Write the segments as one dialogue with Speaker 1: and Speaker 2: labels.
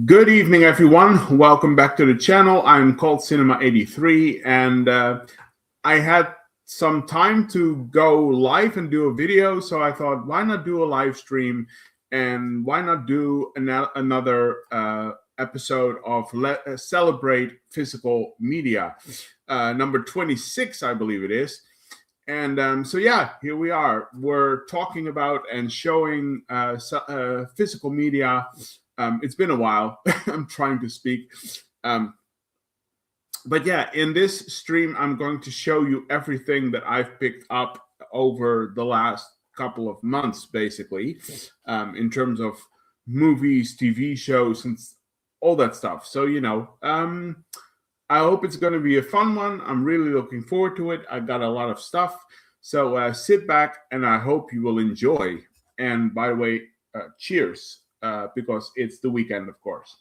Speaker 1: Good evening, everyone. Welcome back to the channel. I'm called Cinema 83, and I had some time to go live and do a video, so I thought, why not do a live stream, and why not do another episode of Celebrate Physical Media, number 26, I believe it is. And so, yeah, here we are. We're talking about and showing physical media. It's been a while. I'm trying to speak. But yeah, in this stream, I'm going to show you everything that I've picked up over the last couple of months, basically, in terms of movies, TV shows, and all that stuff. So, I hope it's going to be a fun one. I'm really looking forward to it. I got a lot of stuff. So sit back, and I hope you will enjoy. And by the way, cheers, because it's the weekend, of course.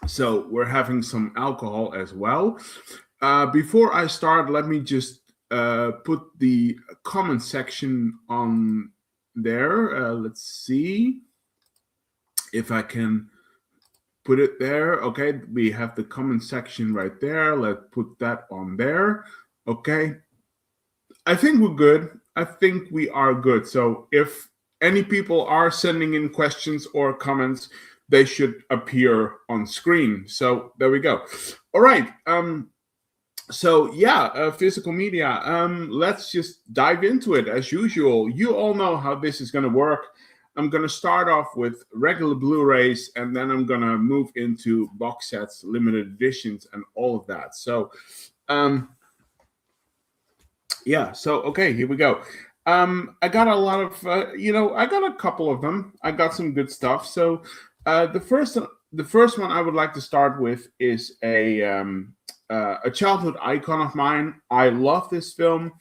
Speaker 1: So we're having some alcohol as well. Before I start, let me just put the comment section on there. Let's see if I can put it there. Okay, we have the comment section right there. Let's put that on there. Okay, I think we're good. I think we are good. So if any people are sending in questions or comments, they should appear on screen. So there we go. All right. So yeah, physical media. Let's just dive into it as usual. You all know how this is going to work. I'm going to start off with regular Blu-rays, and then I'm going to move into box sets, limited editions, and all of that. So, yeah. So, okay, here we go. I got a lot of, I got a couple of them. I got some good stuff. So, the first one I would like to start with is a childhood icon of mine. I love this film,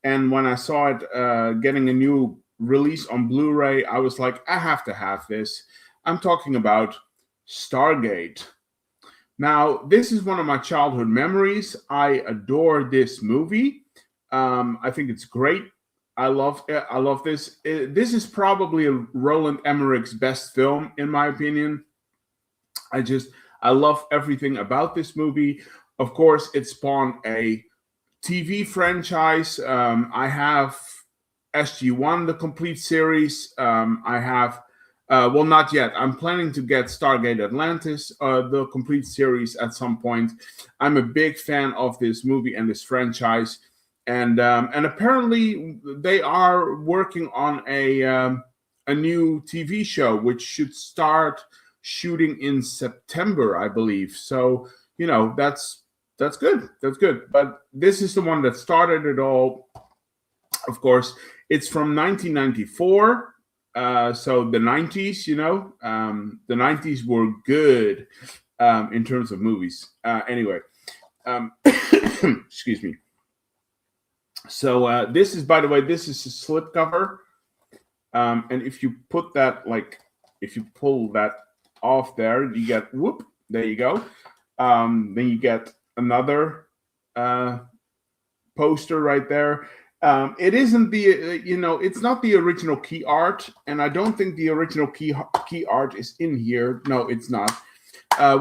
Speaker 1: and when I saw it getting a new release on Blu-ray, I was like, I have to have this. I'm talking about Stargate. Now, this is one of my childhood memories. I adore this movie. I think it's great. I love this. This is probably Roland Emmerich's best film, in my opinion. I love everything about this movie. Of course, it spawned a TV franchise. I have SG-1, the complete series. I have, well, not yet. I'm planning to get Stargate Atlantis, the complete series at some point. I'm a big fan of this movie and this franchise. And apparently they are working on a new TV show, which should start shooting in September, I believe. So, that's good. That's good. But this is the one that started it all. Of course, it's from 1994. So the 90s, the 90s were good in terms of movies. Anyway, excuse me. So this is, by the way, this is a slipcover. And if you put that, if you pull that off there, you get, whoop, there you go. Then you get another poster right there. It isn't the, it's not the original key art, and I don't think the original key art is in here. No, it's not,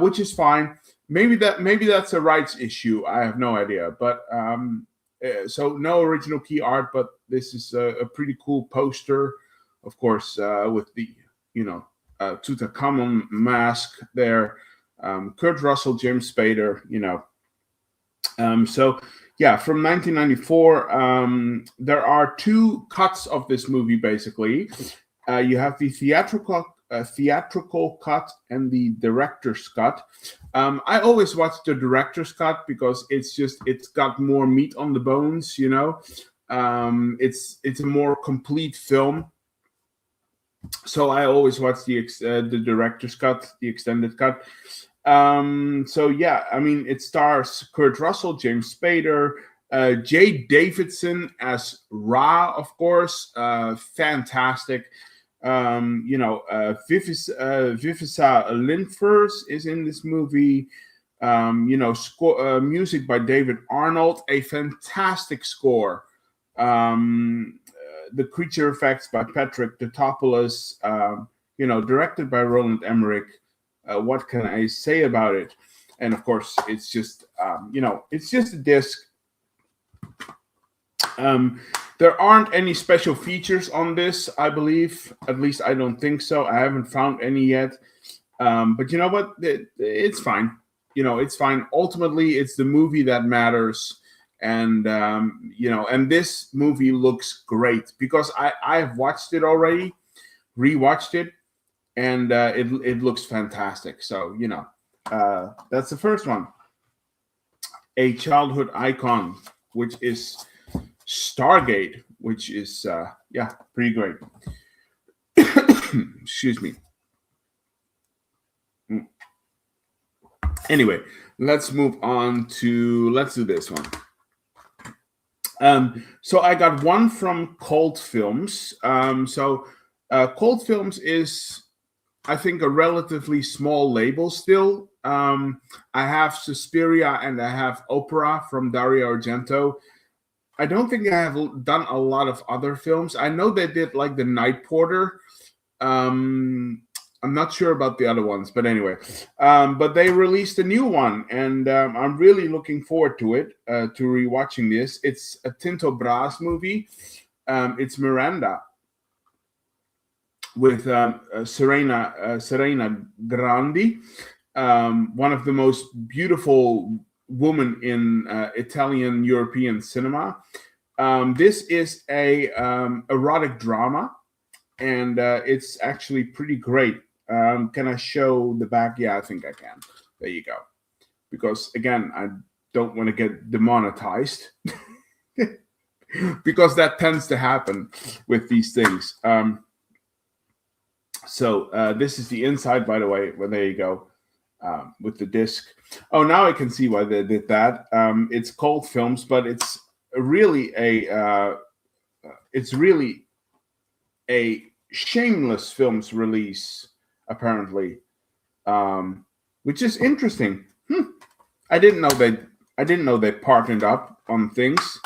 Speaker 1: which is fine. Maybe that's a rights issue. I have no idea, but so no original key art, but this is a pretty cool poster, of course, with the Tutankhamun mask there, Kurt Russell, James Spader, so. Yeah, from 1994, there are two cuts of this movie, basically. You have the theatrical cut and the director's cut. I always watch the director's cut because it's got more meat on the bones, It's a more complete film. So I always watch the director's cut, the extended cut. So yeah, I mean, it stars Kurt Russell, James Spader, Jay Davidson as Ra, of course, fantastic. Vivisa Lindfors is in this movie. Music by David Arnold, a fantastic score. The creature effects by Patrick Tatopoulos. directed by Roland Emmerich. What can I say about it? And of course, it's just it's just a disc. There aren't any special features on this, I believe. At least I don't think so. I haven't found any yet. But you know what? It's fine. It's fine. Ultimately, it's the movie that matters. And and this movie looks great because I've watched it already, rewatched it, and it looks fantastic. So that's the first one. A childhood icon, which is Stargate, which is pretty great. Excuse me. Anyway, let's move on to let's do this one. So I got one from Cult Films. Cult Films is, I think, a relatively small label still. I have Suspiria and I have Opera from Dario Argento. I don't think I have done a lot of other films. I know they did like The Night Porter. I'm not sure about the other ones, but anyway. But they released a new one, and I'm really looking forward to it, to rewatching this. It's a Tinto Brass movie. It's Miranda with Serena Grandi, one of the most beautiful women in Italian European cinema. This is a erotic drama, and it's actually pretty great. Can I show the back? Yeah, I think I can. There you go. Because again, I don't want to get demonetized because that tends to happen with these things. So this is the inside, by the way. Well, there you go. With the disc. Oh, now I can see why they did that. It's Cult Films, but it's really a Shameless Films release, apparently, which is interesting. I didn't know they partnered up on things.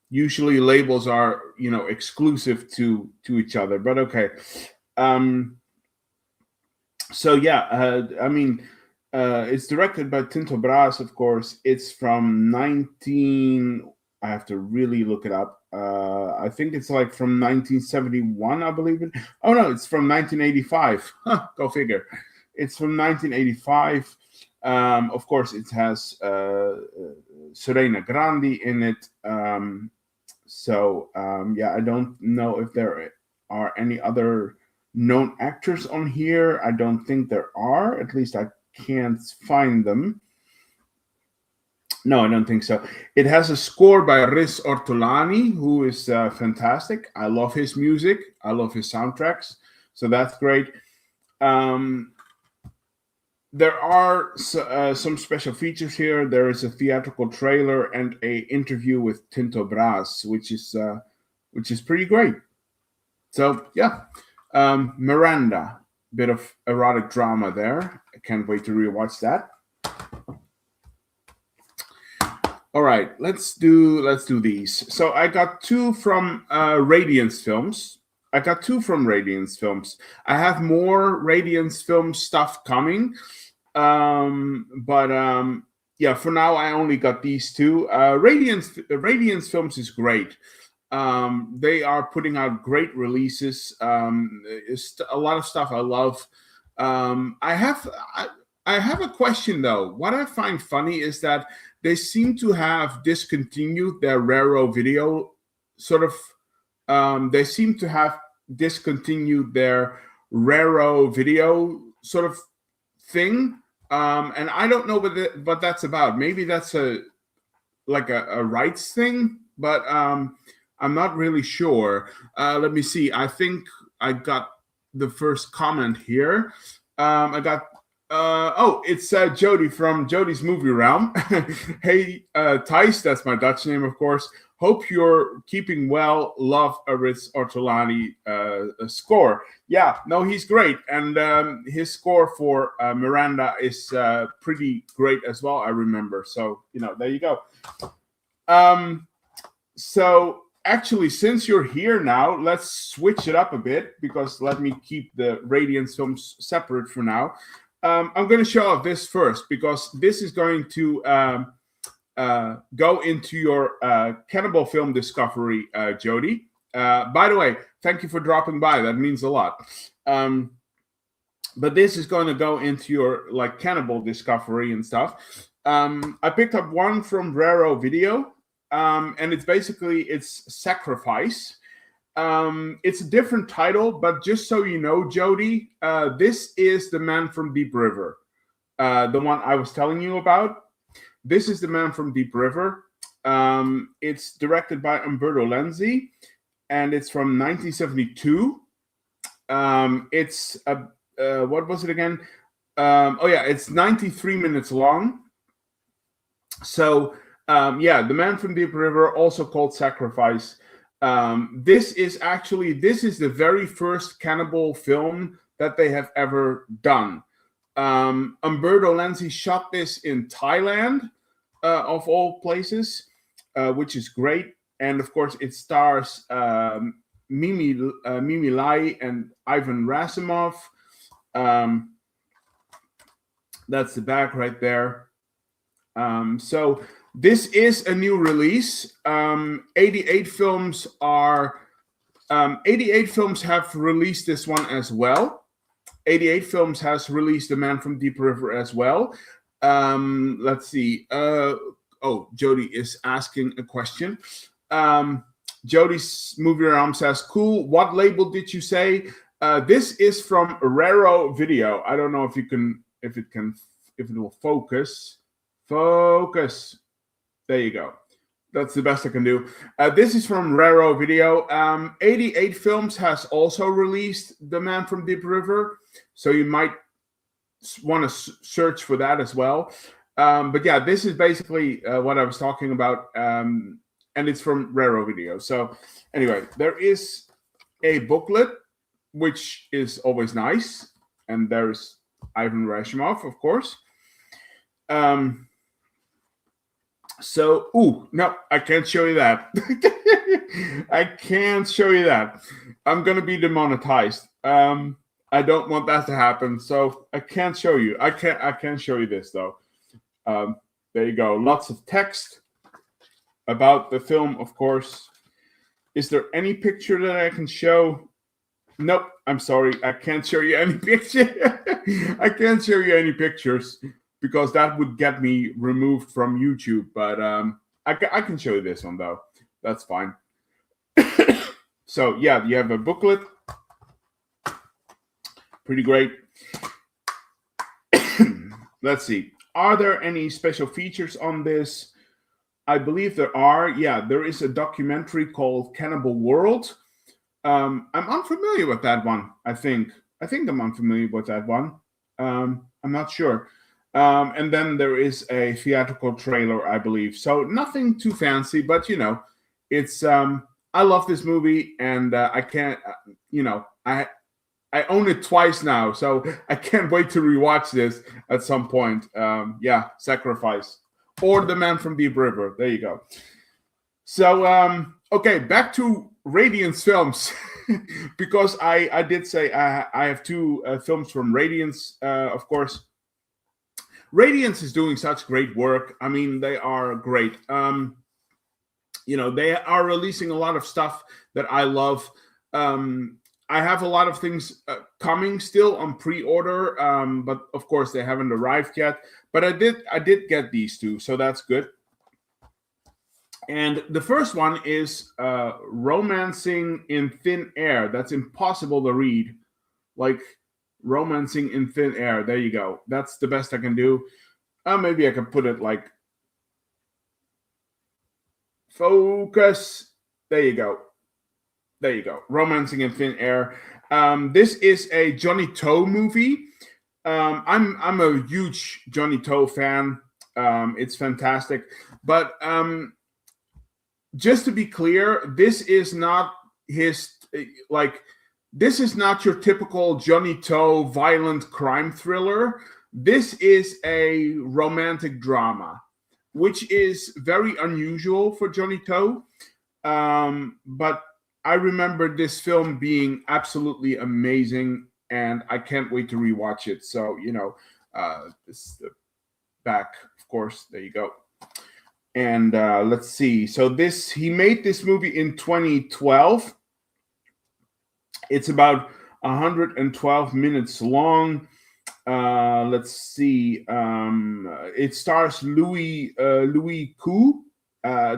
Speaker 1: Usually labels are exclusive to each other, but okay. So yeah, it's directed by Tinto Brass, of course. It's from I have to really look it up. I think it's like from 1971, I believe it. Oh no, it's from 1985. Go figure. It's from 1985. Of course, it has Serena Grandi in it. I don't know if there are any other known actors on here. I don't think there are. At least I can't find them. No, I don't think so. It has a score by Riz Ortolani, who is fantastic. I love his music. I love his soundtracks. So that's great. There are some special features here. There is a theatrical trailer and a interview with Tinto Brass, which is pretty great. So yeah, Miranda, bit of erotic drama there. I can't wait to rewatch that. All right, let's do these. So I got two from Radiance Films. I have more Radiance Film stuff coming. For now I only got these two. Radiance Films is great. They are putting out great releases. It's a lot of stuff I love. I have a question though. What I find funny is that they seem to have discontinued their Raro video sort of. They seem to have discontinued their Raro video sort of thing. And I don't know what that's about. Maybe that's a rights thing, but I'm not really sure. Let me see. I think I got the first comment here. It's Jody from Jody's Movie Realm. Hey, Thijs, that's my Dutch name, of course. Hope you're keeping well. Love a Riz Ortolani score. Yeah, no, he's great. And his score for Miranda is pretty great as well, I remember. So, there you go. So actually, since you're here now, let's switch it up a bit, because let me keep the Radiance films separate for now. I'm going to show off this first, because this is going to go into your Cannibal Film Discovery, Jody. By the way, thank you for dropping by. That means a lot. But this is going to go into your like Cannibal Discovery and stuff. I picked up one from Raro Video, and it's Sacrifice. It's a different title, but just so you know, Jody, this is The Man from Deep River, the one I was telling you about. This is The Man from Deep River. It's directed by Umberto Lenzi, and it's from 1972. It's what was it again? It's 93 minutes long. So The Man from Deep River, also called Sacrifice. This is the very first cannibal film that they have ever done. Umberto Lenzi shot this in Thailand, of all places, which is great. And of course, it stars Mimi Lai and Ivan Rasimov. That's the back right there. So this is a new release. 88 films have released this one as well. 88 Films has released The Man from Deep River as well. Let's see. Jody is asking a question. Jody's Movie Realm says, cool. What label did you say? This is from Raro Video. I don't know if it will focus. Focus. There you go. That's the best I can do. This is from Raro Video. 88 Films has also released The Man from Deep River, so you might want to search for that as well. But yeah, this is basically what I was talking about, and it's from Raro Video. So anyway, there is a booklet, which is always nice, and there's Ivan Rasimov, of course. No, I can't show you that. I can't show you that. I'm going to be demonetized. I don't want that to happen, so I can't show you. I can't show you this, though. There you go. Lots of text about the film, of course. Is there any picture that I can show? Nope. I'm sorry. I can't show you any picture. I can't show you any pictures, because that would get me removed from YouTube. But I can show you this one, though. That's fine. So, yeah, you have a booklet. Pretty great. Let's see. Are there any special features on this? I believe there are. Yeah, there is a documentary called Cannibal World. I'm unfamiliar with that one, I think. I'm unfamiliar with that one. I'm not sure. And then there is a theatrical trailer, I believe. So nothing too fancy, but it's I love this movie, and I can't, I own it twice now, so I can't wait to rewatch this at some point. Sacrifice or The Man from Deep River. There you go. So okay, back to Radiance Films, because I did say I have two films from Radiance, of course. Radiance is doing such great work. I mean, they are great. They are releasing a lot of stuff that I love. I have a lot of things coming still on pre-order, but of course they haven't arrived yet. But I did get these two, so that's good. And the first one is Romancing in Thin Air. That's impossible to read. Like, Romancing in Thin Air. There you go. That's the best I can do. Maybe I can put it like focus. There you go. There you go. Romancing in Thin Air. This is a Johnny To movie. I'm a huge Johnny To fan. It's fantastic. But just to be clear, this is not this is not your typical Johnny To violent crime thriller. This is a romantic drama, which is very unusual for Johnny To. But I remember this film being absolutely amazing, and I can't wait to rewatch it. So, this is the back, of course. There you go. And let's see. So he made this movie in 2012. It's about 112 minutes long. Let's see. It stars Louis Koo. I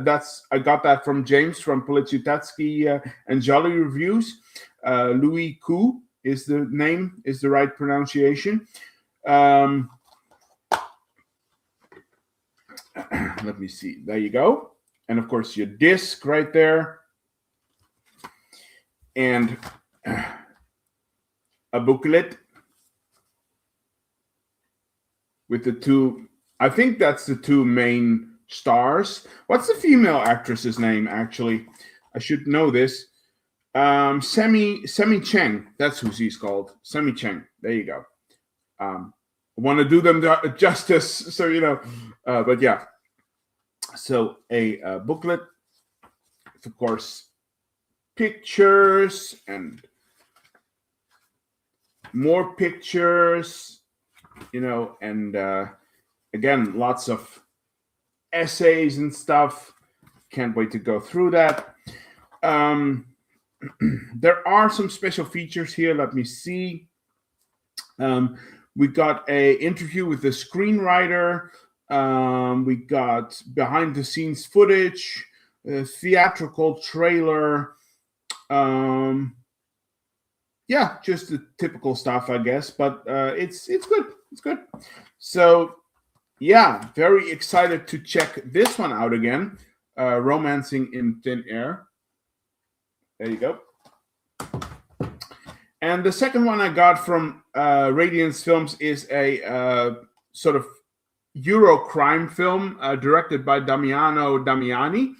Speaker 1: got that from James from Policiutetsky and Jolly Reviews. Louis Koo is the name, is the right pronunciation. Let me see. There you go. And of course, your disc right there. And a booklet with the two, I think that's the two main stars. What's the female actress's name, actually? I should know this. Semi Cheng. That's who she's called. Semi Cheng. There you go. I want to do them justice, so you know. But yeah. So a booklet, with, of course, pictures and more pictures, and again, lots of essays and stuff. Can't wait to go through that. There are some special features here. Let me see. We got a interview with the screenwriter. We got behind the scenes footage, a theatrical trailer. Yeah, just the typical stuff, I guess. But it's good. It's good. So yeah, very excited to check this one out again. Romancing in Thin Air. There you go. And the second one I got from Radiance Films is a sort of Euro crime film directed by Damiano Damiani.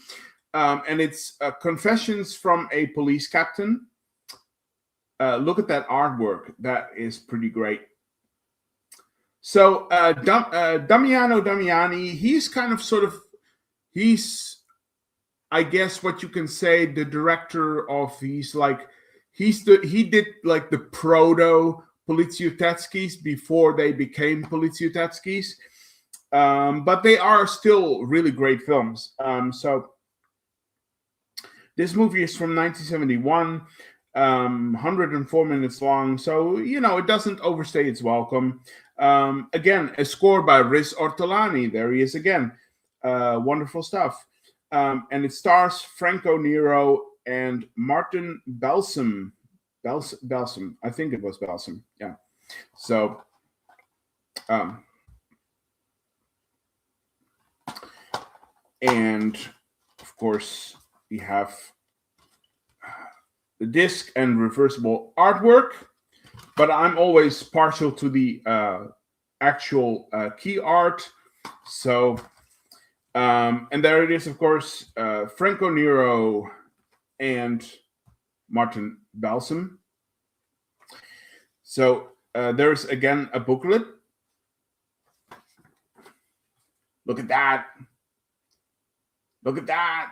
Speaker 1: And it's Confessions from a Police Captain. Look at that artwork. That is pretty great. So Damiano Damiani, he's kind of he's, I guess what you can say, the director of, he did like the proto Policiutetskis before they became Policiutetskis. But they are still really great films. So this movie is from 1971, 104 minutes long. So, it doesn't overstay its welcome. Again, a score by Riz Ortolani. There he is again. Wonderful stuff. And it stars Franco Nero and Martin Balsam. Balsam. I think it was Balsam. Yeah. So, and of course, we have the disc and reversible artwork, but I'm always partial to the actual key art. So, and there it is, of course, Franco Nero and Martin Balsam. So there's again a booklet. Look at that. Look at that.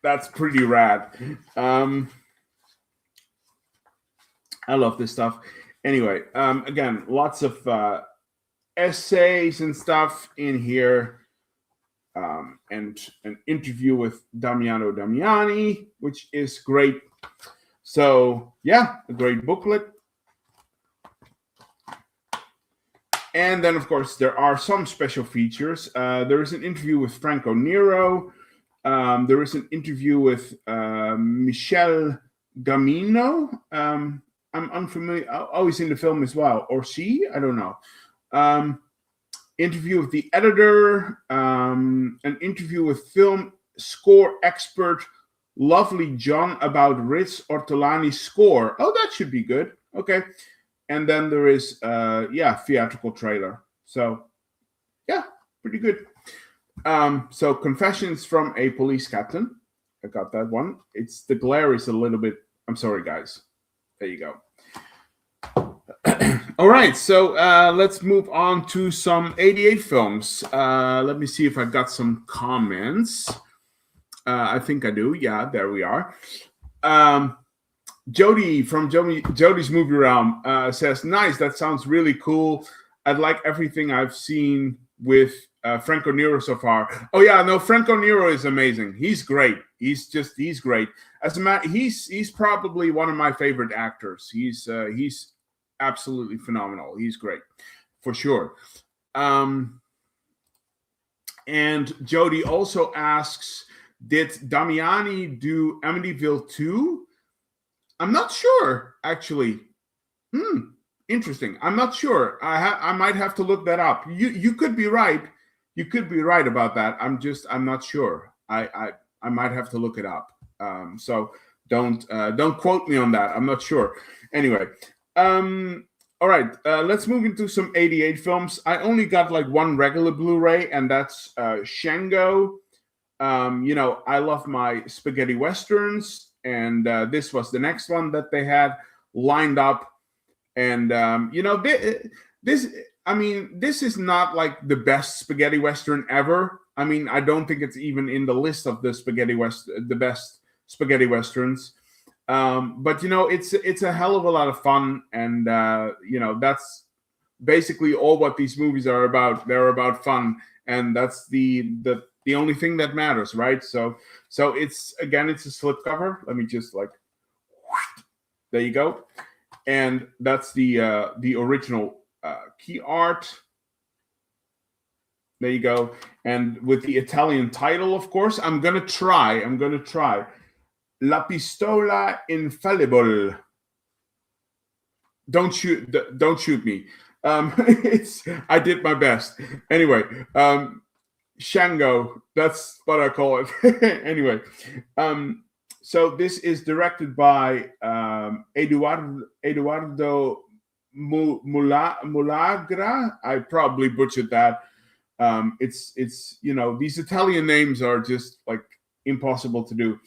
Speaker 1: That's pretty rad. I love this stuff. Anyway, again, lots of essays and stuff in here. And an interview with Damiano Damiani, which is great. So, yeah, a great booklet. And then, of course, there are some special features. There is an interview with Franco Nero. There is an interview with Michelle Gamino. I'm unfamiliar. Oh, he's in the film as well. Or she? I don't know. Interview with the editor. An interview with film score expert Lovely John about Riz Ortolani's score. Oh, that should be good. Okay. And then there is, theatrical trailer. So, yeah, pretty good. So Confessions from a Police Captain. I got that one. The glare is a little bit, I'm sorry, guys. There you go. All right, so let's move on to some 88 films. Let me see if I've got some comments. I think I do. Yeah, there we are. Jody from Jody's Movie Realm says, "Nice. That sounds really cool. I'd like everything I've seen with Franco Nero so far." Oh yeah, no, Franco Nero is amazing. He's great. He's great. As a matter, he's probably one of my favorite actors. He's absolutely phenomenal. He's great for sure. And Jody also asks, "Did Damiani do Amityville 2?" I'm not sure, actually. Interesting. I'm not sure. I might have to look that up. You could be right. You could be right about that. I'm not sure. I might have to look it up. So don't quote me on that. I'm not sure. Anyway, all right. Let's move into some 88 films. I only got like one regular Blu-ray, and that's Shango. I love my spaghetti westerns, and this was the next one that they had lined up. And this is not like the best spaghetti western ever. I mean, I don't think it's even in the list of the best spaghetti westerns. But it's a hell of a lot of fun, and that's basically all what these movies are about. They're about fun, and that's the only thing that matters, right? So it's a slipcover. Let me just there you go. And that's the original key art. There you go. And with the Italian title, of course, I'm gonna try. La Pistola Infallible. Don't shoot me. I did my best. Anyway, Shango. That's what I call it. Anyway. So this is directed by Eduardo Mulagra. I probably butchered that. It's these Italian names are just like impossible to do.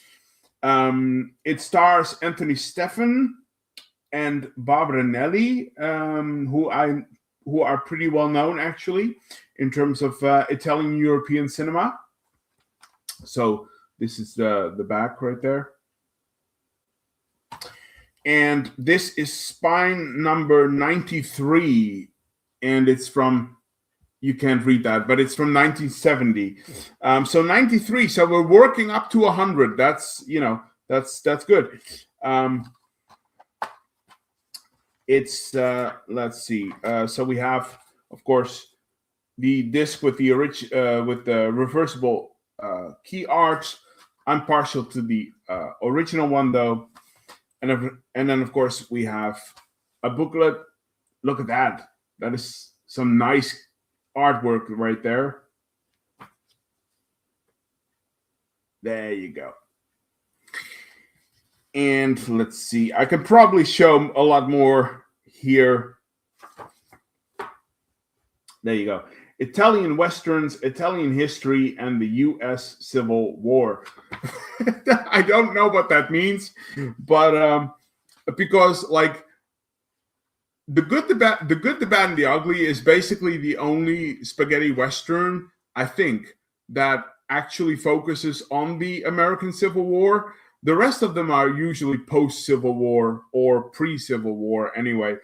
Speaker 1: It stars Anthony Stephan and Barbara Nelli, who are pretty well known actually in terms of Italian European cinema. So this is the back right there. And this is spine number 93. And it's from, you can't read that, but it's from 1970. So 93. So we're working up to 100. That's good. It's, let's see. So we have, of course, the disc with the reversible key art. I'm partial to the original one, though. And then, of course, we have a booklet. Look at that. That is some nice artwork right there. There you go. And let's see. I could probably show a lot more here. There you go. Italian Westerns, Italian History, and the U.S. Civil War. I don't know what that means, but because like the Good, the Bad, and the Ugly is basically the only spaghetti Western, I think, that actually focuses on the American Civil War. The rest of them are usually post-Civil War or pre-Civil War anyway.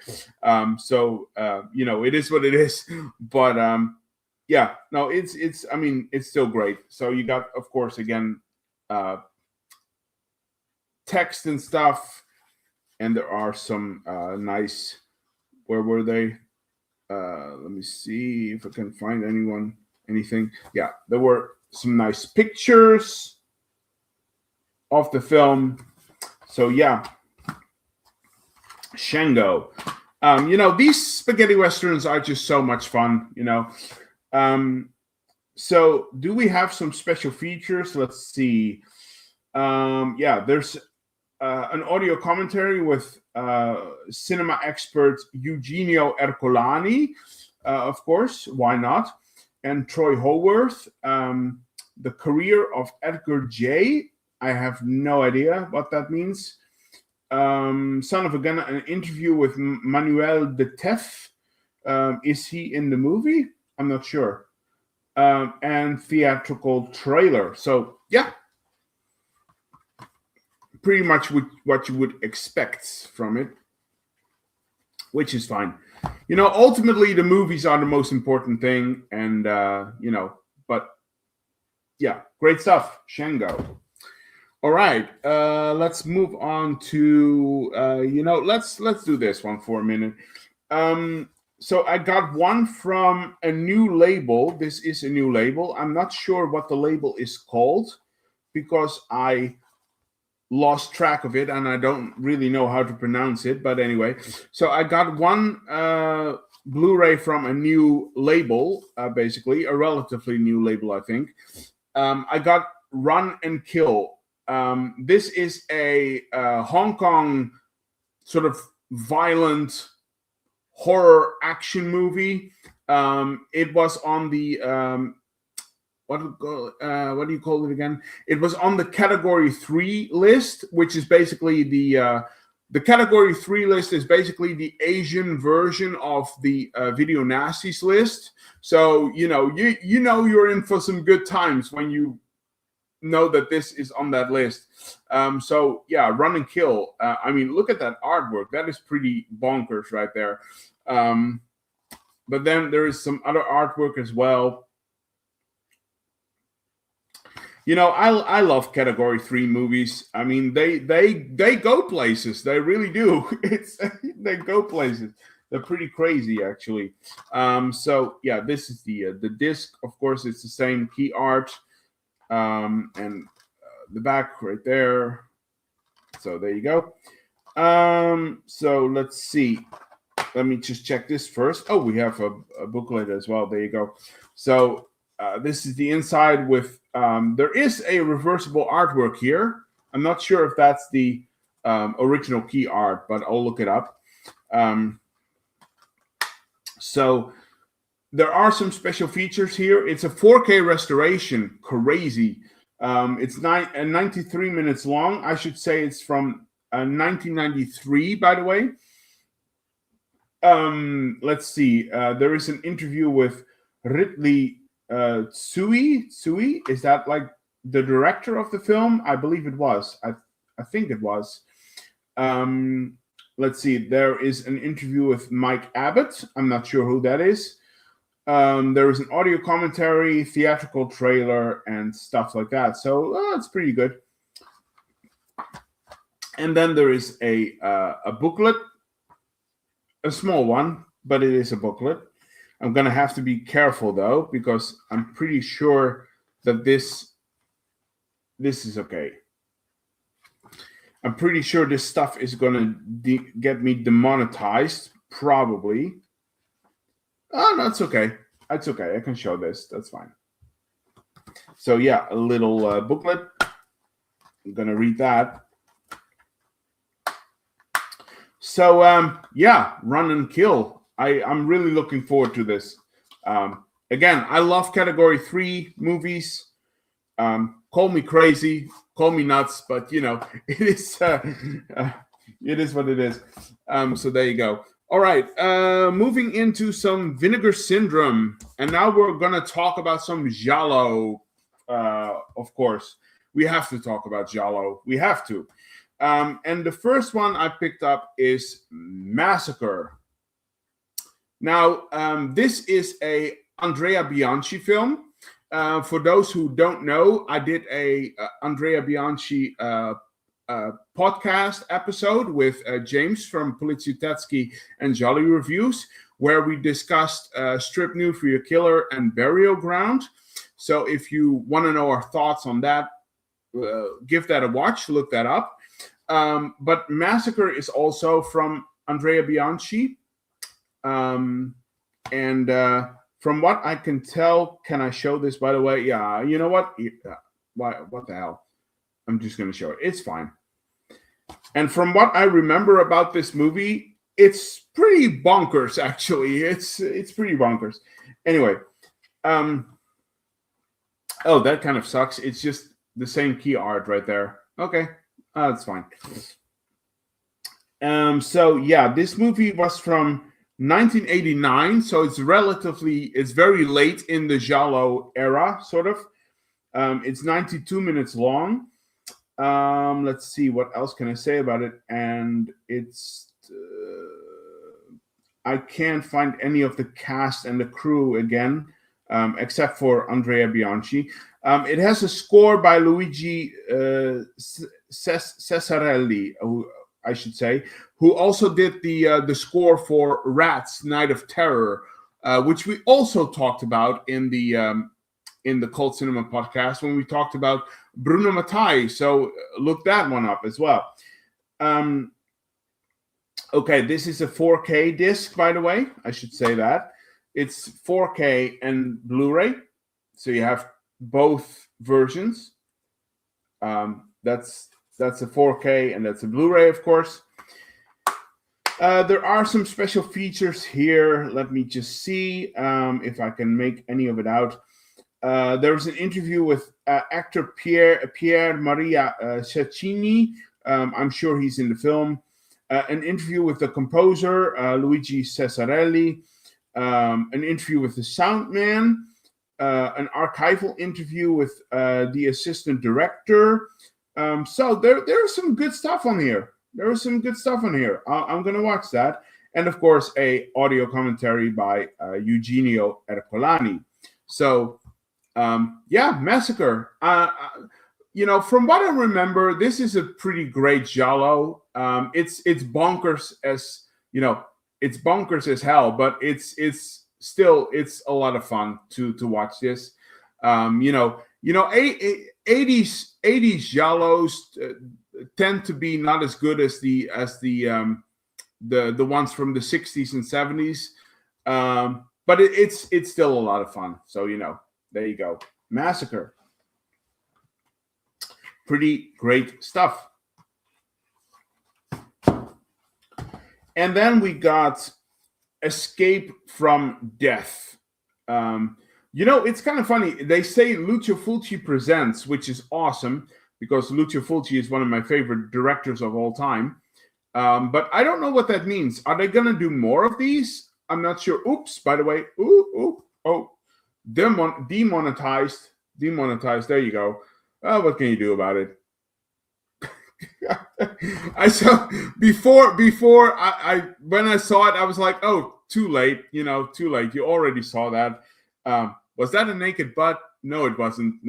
Speaker 1: So it is what it is. But yeah, no, it's I mean, it's still great. So you got, of course, again, text and stuff, and there are some nice, where were they? Let me see if I can find anything. Yeah, there were some nice pictures of the film. So yeah, Shango. These spaghetti westerns are just so much fun, So do we have some special features? Let's see. Yeah, there's an audio commentary with cinema expert Eugenio Ercolani, of course, why not? And Troy Howarth. The career of Edgar J. I have no idea what that means. Son of a Gun, an interview with Manuel de Teff. Is he in the movie? I'm not sure. And theatrical trailer. So yeah, pretty much what you would expect from it, which is fine. Ultimately the movies are the most important thing, and but yeah, great stuff, Shango. All right, let's move on to let's do this one for a minute. So I got one from a new label. This is a new label. I'm not sure what the label is called because I lost track of it and I don't really know how to pronounce it. But anyway, so I got one Blu-ray from a new label, basically a relatively new label, I think. I got Run and Kill. This is a Hong Kong sort of violent horror action movie. It was on the what do you call it again? It was on the Category 3 list, which is basically the Category 3 list is basically the Asian version of the Video Nasties list. So you're in for some good times when you know that this is on that list. So yeah, Run and Kill. I mean, look at that artwork. That is pretty bonkers right there. But then there is some other artwork as well. I love Category 3 movies. I mean, they go places. They really do. They go places. They're pretty crazy, actually. So yeah, this is the disc. Of course, it's the same key art, and the back right there. So there you go. So let's see. Let me just check this first. Oh, we have a booklet as well. There you go. So this is the inside with. There is a reversible artwork here. I'm not sure if that's the original key art, but I'll look it up. So there are some special features here. It's a 4K restoration. Crazy. It's 93 minutes long. I should say it's from 1993, by the way. Let's see. There is an interview with Ridley Tsui. Is that like the director of the film? I believe it was. I think it was. Let's see. There is an interview with Mike Abbott. I'm not sure who that is. There is an audio commentary, theatrical trailer, and stuff like that. So it's pretty good. And then there is a booklet, a small one, but it is a booklet. I'm going to have to be careful, though, because I'm pretty sure that this is okay. I'm pretty sure this stuff is going to get me demonetized, probably. Oh, no, it's okay. It's okay. I can show this. That's fine. So, yeah, a little booklet. I'm going to read that. So, yeah, Run and Kill. I'm really looking forward to this. Again, I love Category 3 movies. Call me crazy, call me nuts, but it is what it is. So there you go. All right, moving into some Vinegar Syndrome, and now we're gonna talk about some giallo. Of course, we have to talk about giallo. We have to. And the first one I picked up is Massacre. Now, this is a Andrea Bianchi film. For those who don't know, I did a Andrea Bianchi podcast episode with James from Poliziotteschi and Jolly Reviews, where we discussed Strip Nude for Your Killer and Burial Ground. So if you want to know our thoughts on that, give that a watch, look that up. But Massacre is also from Andrea Bianchi. And from what I can tell, can I show this, by the way? Yeah, you know what? What the hell? I'm just going to show it. It's fine. And from what I remember about this movie, it's pretty bonkers, actually. It's pretty bonkers. Anyway, oh, that kind of sucks. It's just the same key art right there. Okay, that's fine. So, yeah, this movie was from 1989, so it's very late in the giallo era, sort of. It's 92 minutes long. Let's see, what else can I say about it? And it's I can't find any of the cast and the crew again, except for Andrea Bianchi. It has a score by Luigi Cesarelli, I should say, who also did the score for Rats: Night of Terror, which we also talked about in the Cult Cinema podcast when we talked about Bruno Mattei. So look that one up as well. Okay, this is a 4K disc, by the way. I should say that. It's 4K and Blu-ray. So you have both versions. That's a 4K and that's a Blu-ray, of course. There are some special features here. Let me just see if I can make any of it out. There was an interview with actor Pier Maria Cecchini. I'm sure he's in the film. An interview with the composer, Luigi Cesarelli. An interview with the sound man. An archival interview with the assistant director. So there's some good stuff on here. I'm going to watch that. And, of course, a audio commentary by Eugenio Ercolani. So, Massacre. From what I remember, this is a pretty great giallo. It's bonkers as it's bonkers as hell, but it's still a lot of fun to watch this. 80s giallos tend to be not as good as the ones from the 60s and 70s, but it's still a lot of fun. So there you go, Massacre. Pretty great stuff. And then we got Escape from Death. It's kind of funny. They say Lucio Fulci presents, which is awesome because Lucio Fulci is one of my favorite directors of all time. But I don't know what that means. Are they going to do more of these? I'm not sure. Oops, by the way. Demonetized. There you go. What can you do about it? I saw before I when I saw it, I was like, oh, too late. Too late. You already saw that. Was that a naked butt? No, it wasn't.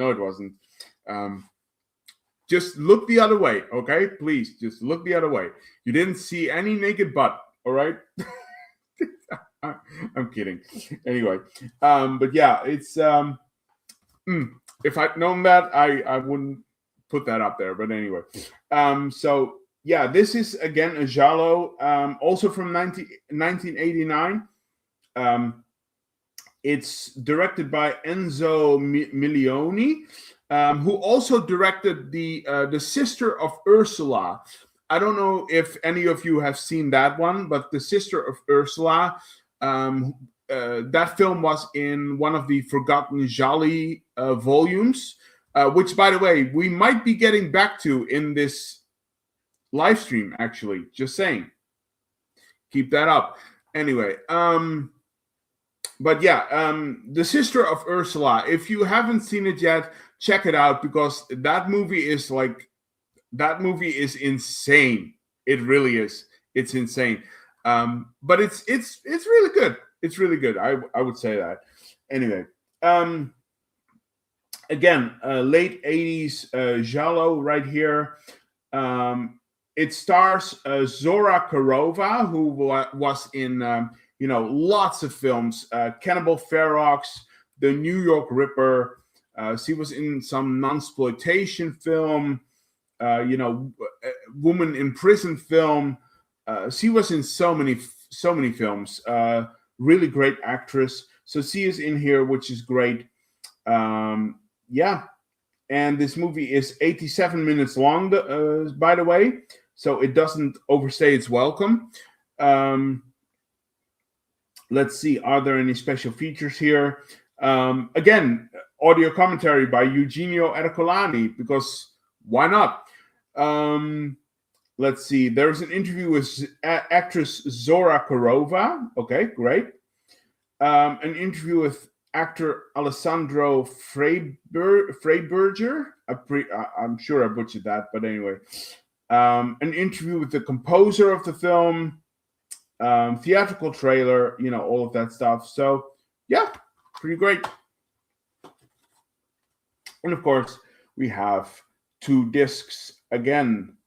Speaker 1: Just look the other way, okay? Please, just look the other way. You didn't see any naked butt, all right? I'm kidding. Anyway, but yeah, it's if I'd known that, I wouldn't put that up there. But anyway, so yeah, this is again a giallo, also from 1989. It's directed by Enzo Milioni, who also directed the Sister of Ursula. I don't know if any of you have seen that one, but the Sister of Ursula. That film was in one of the Forgotten Gialli volumes, which, by the way, we might be getting back to in this live stream, actually. Just saying. Keep that up. Anyway, but yeah, The Sister of Ursula. If you haven't seen it yet, check it out because that movie is insane. It really is. It's insane. But it's really good. It's really good. I would say that. Anyway, again, late 80s giallo right here. It stars Zora Karova, who was in lots of films. Cannibal Ferox, The New York Ripper. She was in some non-exploitation film. Woman in Prison film. She was in so many films. Really great actress. So she is in here, which is great. Yeah. And this movie is 87 minutes long, by the way. So it doesn't overstay its welcome. Let's see. Are there any special features here? Again, audio commentary by Eugenio Ercolani, because why not? Let's see. There's an interview with actress Zora Karova. Okay, great. An interview with actor Alessandro Freiberger. I'm sure I butchered that, but anyway. An interview with the composer of the film, theatrical trailer, all of that stuff. So, yeah, pretty great. And of course, we have 2 discs again,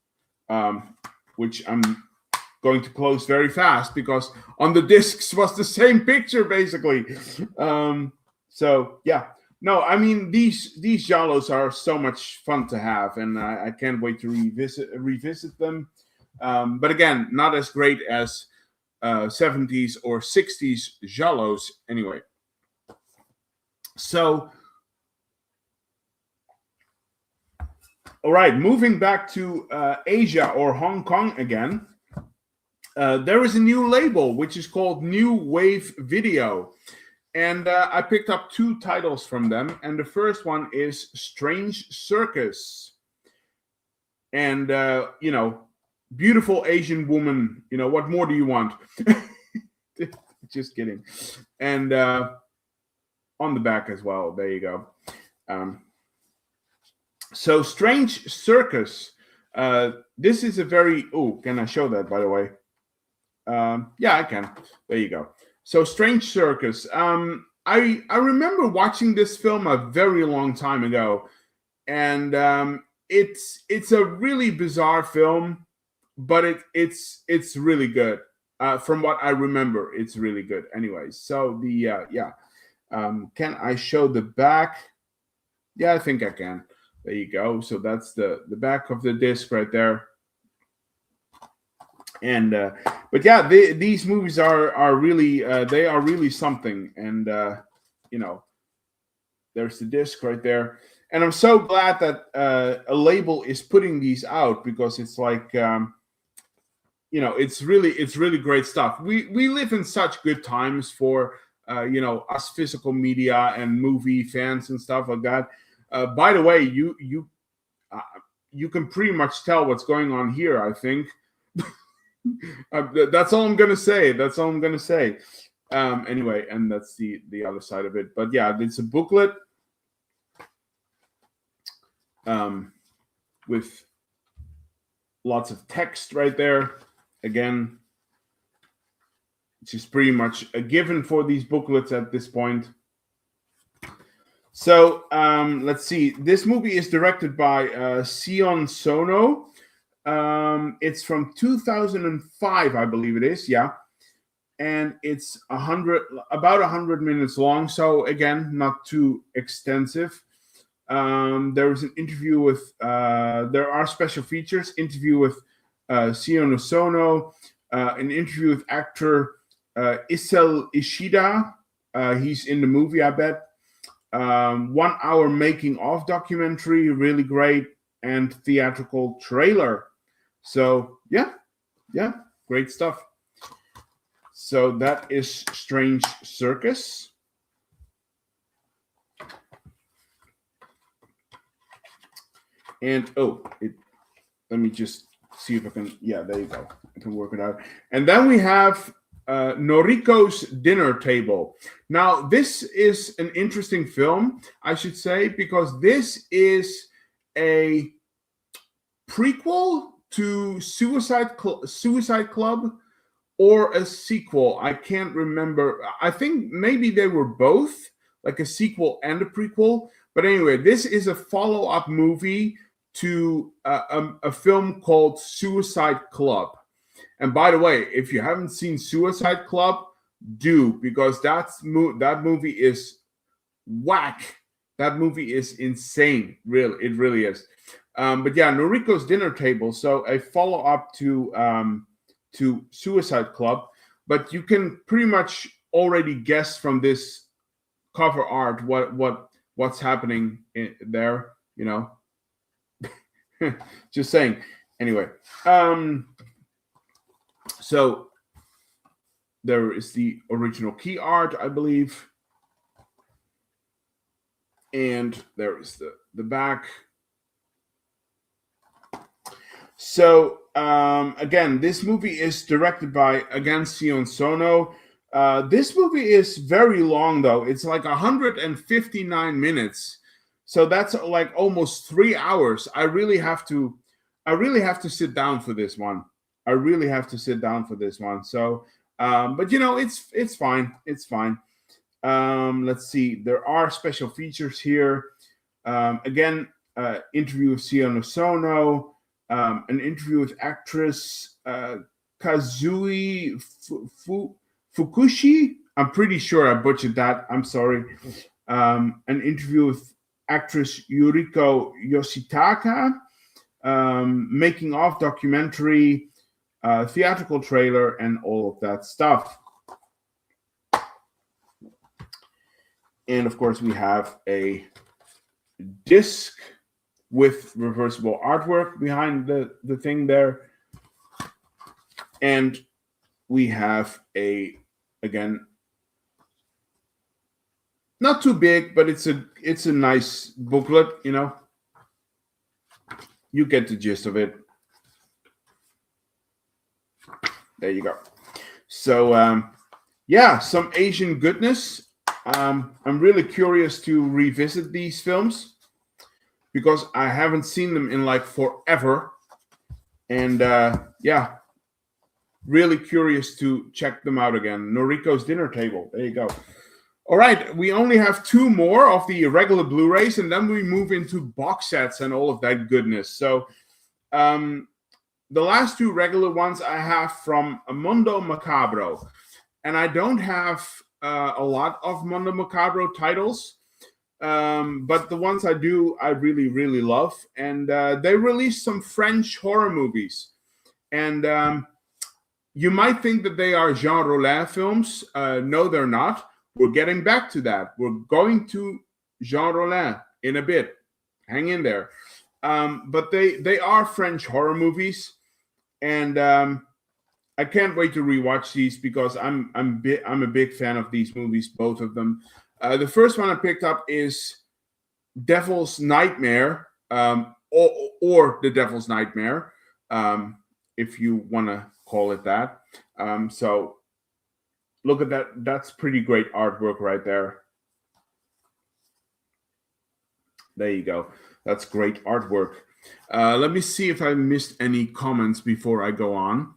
Speaker 1: which I'm going to close very fast because on the discs was the same picture basically. So yeah, no, I mean these giallos are so much fun to have, and I can't wait to revisit them. But again, not as great as 70s or 60s giallos anyway. So, all right, moving back to Asia or Hong Kong again. There is a new label which is called New Wave Video, and I picked up 2 titles from them, and the first one is Strange Circus, and beautiful Asian woman, what more do you want? Just kidding. And on the back as well, there you go. So Strange Circus, this is a very, can I show that, by the way? Yeah, I can. There you go. So Strange Circus. I remember watching this film a very long time ago, and it's a really bizarre film, but it's really good. From what I remember, it's really good. Anyways, so can I show the back? Yeah, I think I can. There you go. So that's the back of the disc right there. And but yeah, these movies are really they are really something. And there's the disc right there. And I'm so glad that a label is putting these out, because it's like it's really great stuff. We live in such good times for us physical media and movie fans and stuff like that. By the way, you can pretty much tell what's going on here, I think. That's all I'm gonna say. Anyway, and that's the other side of it. But yeah, it's a booklet with lots of text right there. Again, which is pretty much a given for these booklets at this point. So let's see. This movie is directed by Sion Sono. It's from 2005, I believe it is. Yeah, and it's about 100 minutes long. So again, not too extensive. There was an interview with. There are special features. Interview with Sion Sono. An interview with actor Isel Ishida. He's in the movie, I bet. 1 hour making of documentary, really great, and theatrical trailer. So yeah, great stuff. So that is Strange Circus. And let me just see if I can. Yeah, there you go. I can work it out. And then we have Noriko's Dinner Table. Now, this is an interesting film, I should say, because this is a prequel to Suicide Club, or a sequel. I can't remember. I think maybe they were both, like a sequel and a prequel. But anyway, this is a follow-up movie to a film called Suicide Club. And by the way, if you haven't seen Suicide Club, do, because that movie is whack. That movie is insane. Really, it really is. But yeah, Noriko's Dinner Table. So a follow-up to Suicide Club. But you can pretty much already guess from this cover art what's happening there. Just saying. Anyway. So there is the original key art, I believe. And there is the back. So again, this movie is directed by, again, Sion Sono. This movie is very long, though. It's like 159 minutes, so that's like almost 3 hours. I really have to sit down for this one. I really have to sit down for this one. So, but it's fine. It's fine. Let's see. There are special features here. Again, interview with Sion Sono, an interview with actress Kazui Fukushi. I'm pretty sure I butchered that. I'm sorry. An interview with actress Yuriko Yoshitaka, making of documentary, theatrical trailer, and all of that stuff. And of course, we have a disc with reversible artwork behind the thing there. And we have again, not too big, but it's a nice booklet, You get the gist of it. There you go. So, yeah, some Asian goodness. I'm really curious to revisit these films because I haven't seen them in like forever. And yeah, really curious to check them out again. Noriko's Dinner Table. There you go. All right, we only have 2 more of the regular Blu-rays, and then we move into box sets and all of that goodness. So the last 2 regular ones I have from Mundo Macabro. And I don't have a lot of Mundo Macabro titles, but the ones I do, I really, really love. And they released some French horror movies. And you might think that they are Jean Rollin films. No, they're not. We're getting back to that. We're going to Jean Rollin in a bit. Hang in there. But they are French horror movies. And I can't wait to rewatch these because I'm a big fan of these movies, both of them. The first one I picked up is Devil's Nightmare, or The Devil's Nightmare, if you want to call it that. So look at that. That's pretty great artwork right there. There you go. That's great artwork. Let me see if I missed any comments before I go on.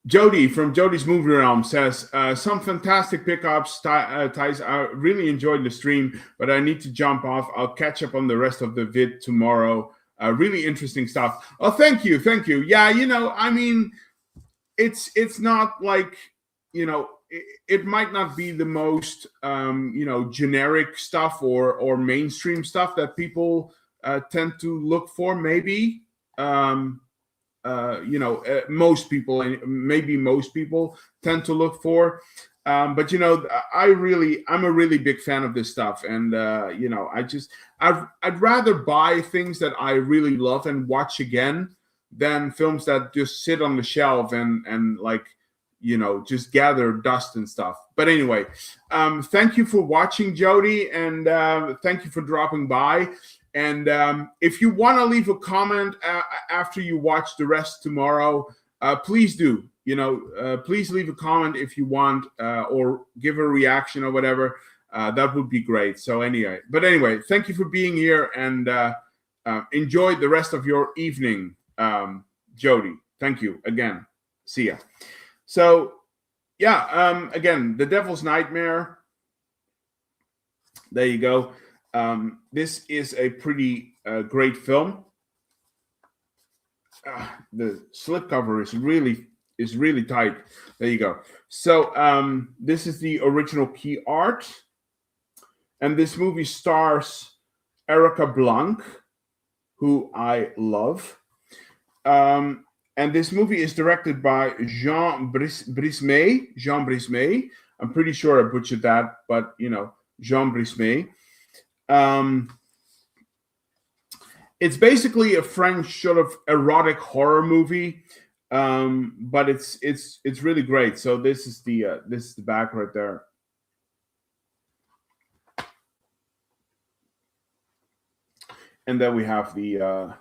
Speaker 1: Jody from Jody's Movie Realm says, some fantastic pickups, Thijs. I really enjoyed the stream, but I need to jump off. I'll catch up on the rest of the vid tomorrow. Really interesting stuff. Oh, thank you. Yeah, I mean, it's not like, it might not be the most, generic stuff or mainstream stuff that people tend to look for, maybe. Most people, maybe most people tend to look for. But I'm a really big fan of this stuff, and I'd rather buy things that I really love and watch again than films that just sit on the shelf and like just gather dust and stuff. But anyway, thank you for watching, Jody, and thank you for dropping by. And if you want to leave a comment after you watch the rest tomorrow, please do. Please leave a comment if you want, or give a reaction or whatever. That would be great. So anyway, thank you for being here, and enjoy the rest of your evening, Jody. Thank you again. See ya. So yeah, again, The Devil's Nightmare. There you go. This is a pretty great film. The slipcover is really tight. There you go. So this is the original key art, and this movie stars Erica Blanc, who I love. And this movie is directed by Jean Brismay. I'm pretty sure I butchered that, but Jean Brismay. It's basically a French sort of erotic horror movie, but it's really great. So this is the back right there. And then we have the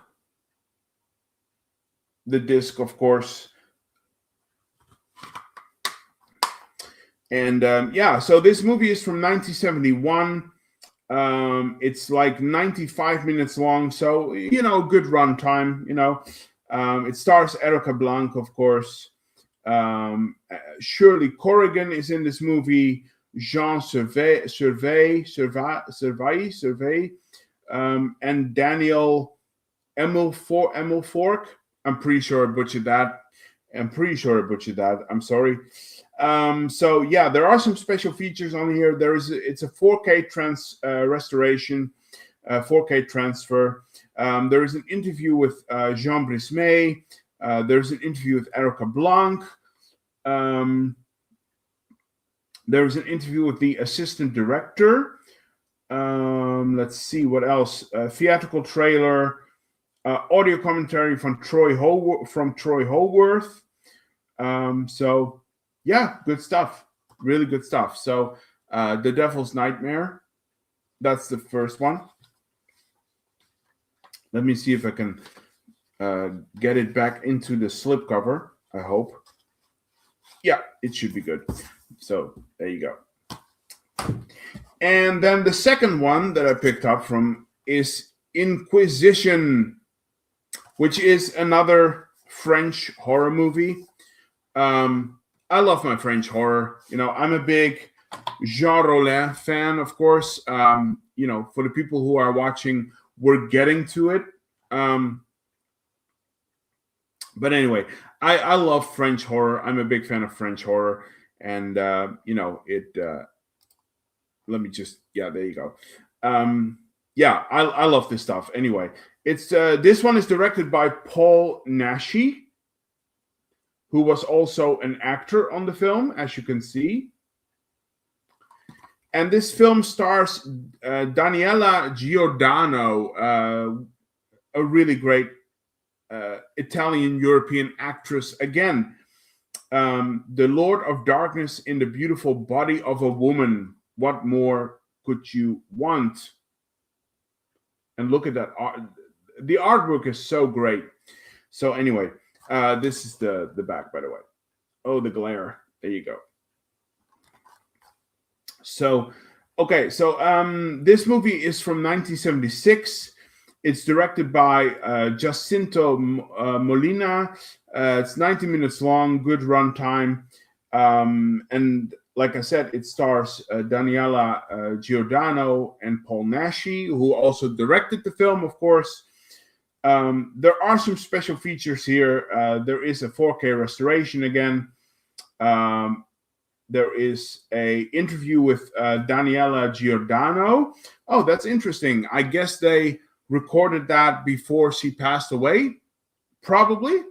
Speaker 1: disc, of course. And yeah, so this movie is from 1971. It's like 95 minutes long, so good run time. It stars Erica Blanc, of course. Shirley Corrigan is in this movie. Jean Survey, and Daniel Emilfork. I'm pretty sure I butchered that. I'm sorry. So yeah, there are some special features on here. It's a 4K restoration, 4K transfer. There is an interview with Jean Brismet. There's an interview with Erica Blanc. There was an interview with the assistant director. Let's see what else. Theatrical trailer, audio commentary from Troy Howarth. So yeah, good stuff. Really good stuff. So The Devil's Nightmare. That's the first one. Let me see if I can get it back into the slipcover. I hope. Yeah, it should be good. So there you go. And then the second one that I picked up from is Inquisition, which is another French horror movie. I love my French horror. I'm a big Jean Rollin fan, of course. For the people who are watching, we're getting to it. But anyway, I love French horror. I'm a big fan of French horror. And, let me just, yeah, there you go. Yeah, I love this stuff. Anyway, this one is directed by Paul Naschy, who was also an actor on the film, as you can see. And this film stars Daniela Giordano, a really great Italian European actress. Again, the Lord of Darkness in the Beautiful Body of a Woman. What more could you want? And look at that art. The artwork is so great. So anyway, this is the back, by the way. Oh, the glare. There you go. So, okay. So this movie is from 1976. It's directed by Jacinto Molina. It's 90 minutes long, good runtime. And like I said, it stars Daniela Giordano and Paul Naschy, who also directed the film, of course. There are some special features here. There is a 4K restoration again. There is a interview with Daniela Giordano. Oh, that's interesting. I guess they recorded that before she passed away. Probably.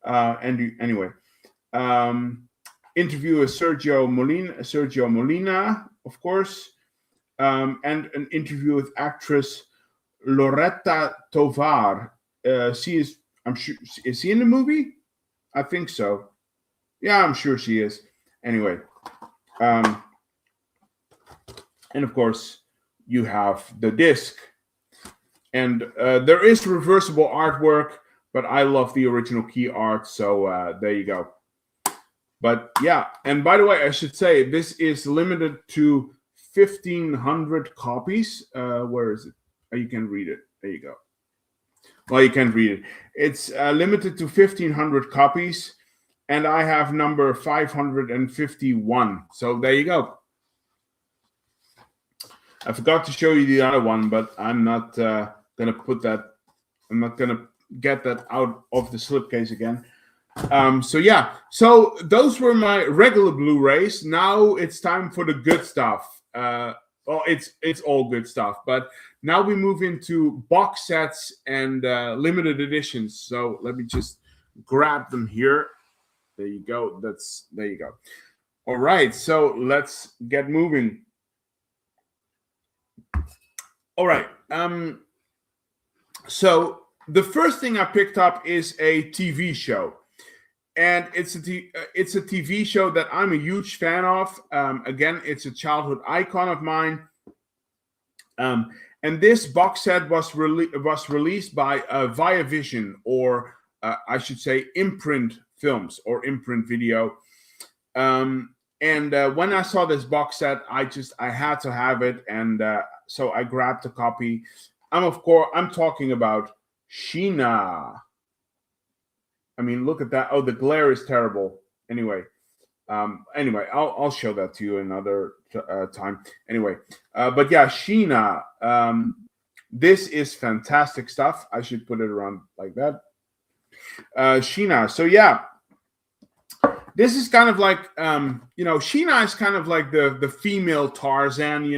Speaker 1: Anyway, interview with Sergio Molina, of course, and an interview with actress Loretta Tovar. She is, I'm sure, is she in the movie? I think so. Yeah, I'm sure she is. Anyway, and of course, you have the disc. And there is reversible artwork, but I love the original key art, so there you go. But yeah, and by the way, I should say this is limited to 1,500 copies. Where is it? Oh, you can read it. There you go. Well, you can't read it. It's limited to 1,500 copies, and I have number 551. So there you go. I forgot to show you the other one, but I'm not gonna put that. I'm not gonna get that out of the slipcase again. So yeah, so those were my regular Blu-rays. Now it's time for the good stuff. Well, it's all good stuff, but now we move into box sets and limited editions. So let me just grab them here. There you go. There you go. All right, so let's get moving. All right. So the first thing I picked up is a TV show. And it's a TV show that I'm a huge fan of. Again, it's a childhood icon of mine. And this box set was released by Viavision, or I should say Imprint Films or Imprint Video. And when I saw this box set, I had to have it, and so I grabbed a copy. I'm talking about Sheena. I mean, look at that. Oh, the glare is terrible. Anyway, I'll show that to you another time. Anyway, but yeah, Sheena. This is fantastic stuff. I should put it around like that. Sheena. So yeah, this is kind of like Sheena is kind of like the female Tarzan.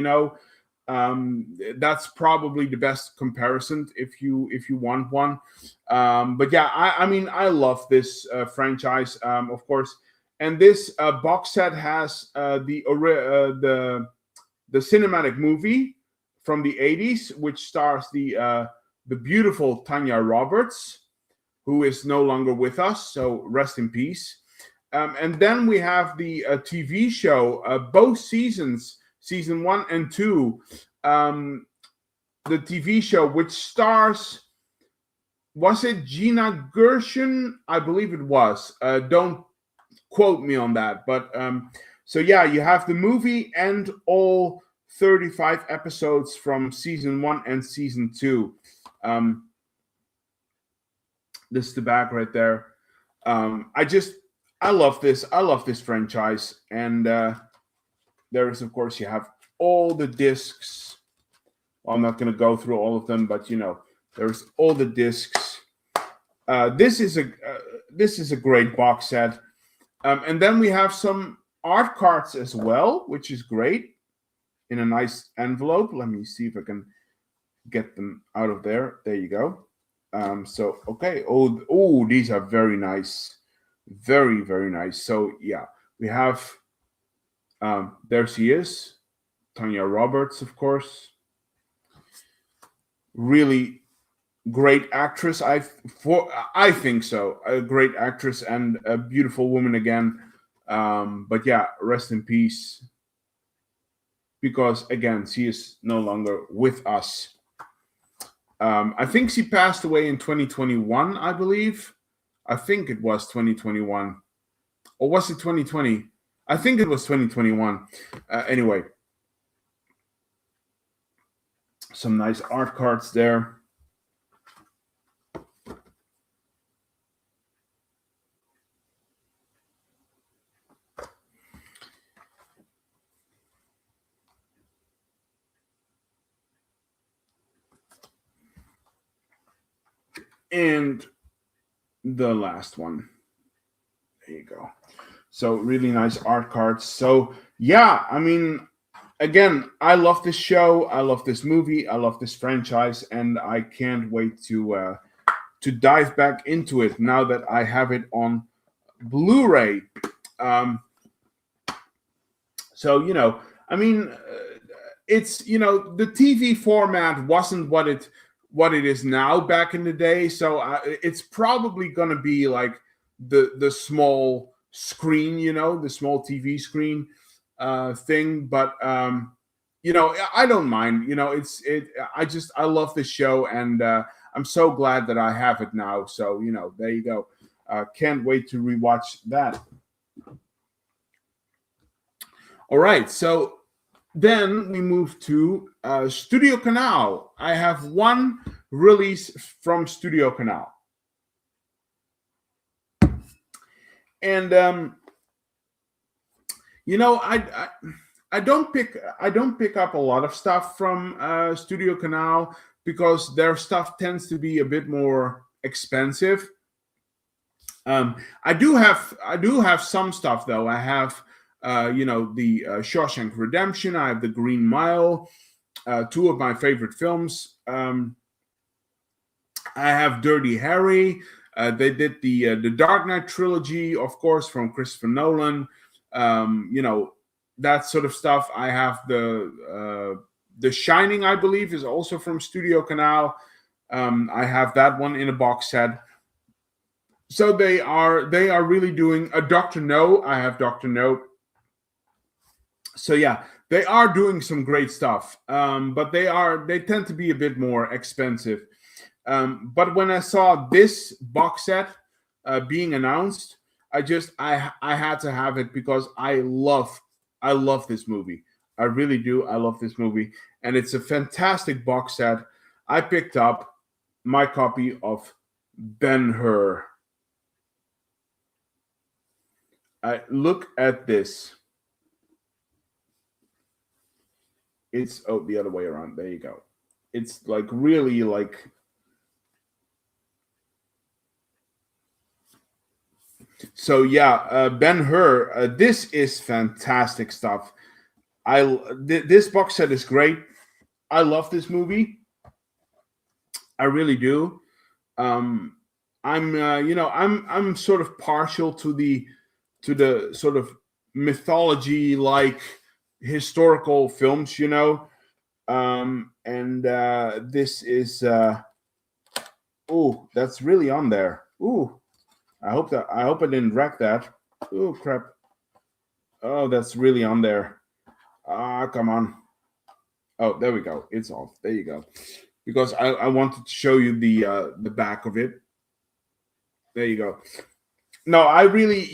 Speaker 1: That's probably the best comparison if you want one. But yeah, I mean, I love this franchise, of course. And this box set has the cinematic movie from the 80s, which stars the beautiful Tanya Roberts, who is no longer with us. So rest in peace. And then we have the TV show, both seasons, season 1 and 2. The TV show, which stars, was it Gina Gershon? I believe it was. Don't quote me on that. But so yeah, you have the movie and all 35 episodes from season 1 and season 2. This is the back right there. I love this. I love this franchise. And there is, of course, you have all the discs. Well, I'm not going to go through all of them, but there's all the discs. This is a great box set. And then we have some art cards as well, which is great, in a nice envelope. Let me see if I can get them out of there. There you go. So okay. Oh, these are very nice. Very, very nice. So yeah, we have there she is, Tanya Roberts, of course. Really great actress. I think so. A great actress and a beautiful woman again. But yeah, rest in peace. Because again, she is no longer with us. I think she passed away in 2021, I believe. I think it was 2021. Or was it 2020? I think it was 2021. Anyway. Some nice art cards there. And the last one. There you go. So really nice art cards. So yeah, I mean, again, I love this show. I love this movie. I love this franchise, and I can't wait to dive back into it now that I have it on Blu-ray. So I mean, it's the TV format wasn't what it is now back in the day. So it's probably gonna be like the small screen, the small TV screen thing. But I don't mind. I love this show, and I'm so glad that I have it now. So there you go. Can't wait to rewatch that. All right, so then we move to Studio Canal. I have one release from Studio Canal, and I don't pick up a lot of stuff from Studio Canal because their stuff tends to be a bit more expensive. I do have some stuff though. I have the Shawshank Redemption. I have The Green Mile, two of my favorite films. I have Dirty Harry. They did the Dark Knight trilogy, of course, from Christopher Nolan. That sort of stuff. I have the Shining, I believe, is also from Studio Canal. I have that one in a box set. So they are really doing a Dr. No. I have Dr. No. So yeah, they are doing some great stuff, but they tend to be a bit more expensive. But when I saw this box set being announced, I had to have it because I love this movie. I really do. I love this movie, and it's a fantastic box set. I picked up my copy of Ben Hur. I look at this. It's the other way around. There you go. It's like really like so. Yeah, Ben Hur. This is fantastic stuff. This box set is great. I love this movie. I really do. Um, I'm sort of partial to the sort of mythology like historical films, and this is oh, that's really on there. Ooh, I hope I didn't wreck that. Oh crap. Oh, that's really on there. Ah, come on. Oh, there we go. It's off. There you go. Because I wanted to show you the back of it. There you go. No, I really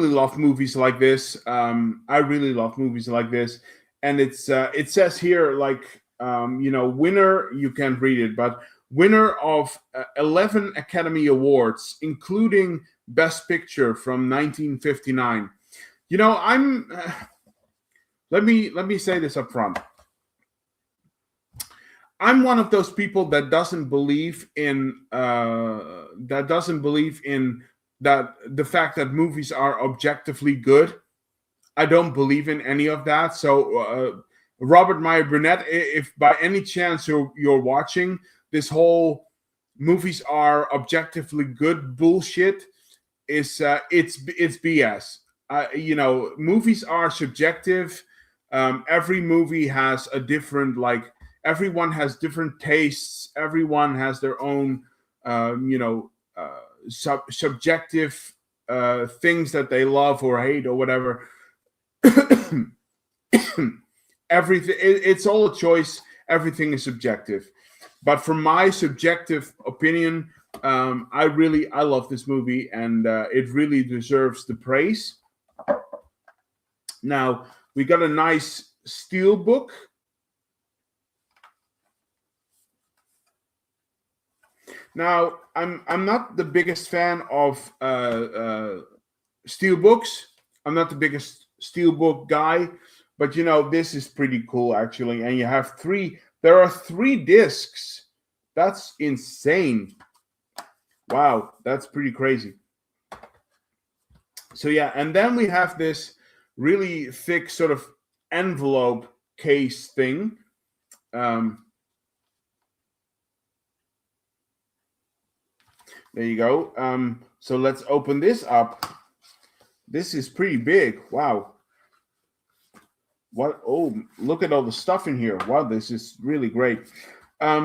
Speaker 1: love movies like this. I really love movies like this, and it says here like winner. You can't read it, but winner of 11 Academy Awards, including Best Picture from 1959. I'm. Let me say this up front. I'm one of those people that doesn't believe in that the fact that movies are objectively good. I don't believe in any of that. So, Robert Meyer Burnett, if by any chance you're watching this whole movies are objectively good bullshit, it's BS. Movies are subjective. Every movie has a different everyone has different tastes. Everyone has their own subjective things that they love or hate or whatever. Everything it's all a choice. Everything is subjective. But from my subjective opinion, I love this movie, and it really deserves the praise. Now we got a nice steel book. Now I'm not the biggest fan of steel books. I'm not the biggest steel book guy, but this is pretty cool actually. And you have three. There are 3 discs. That's insane. Wow, that's pretty crazy. So yeah, and then we have this really thick sort of envelope case thing. There you go. So let's open this up. This is pretty big. Wow. What? Oh, look at all the stuff in here. Wow, this is really great.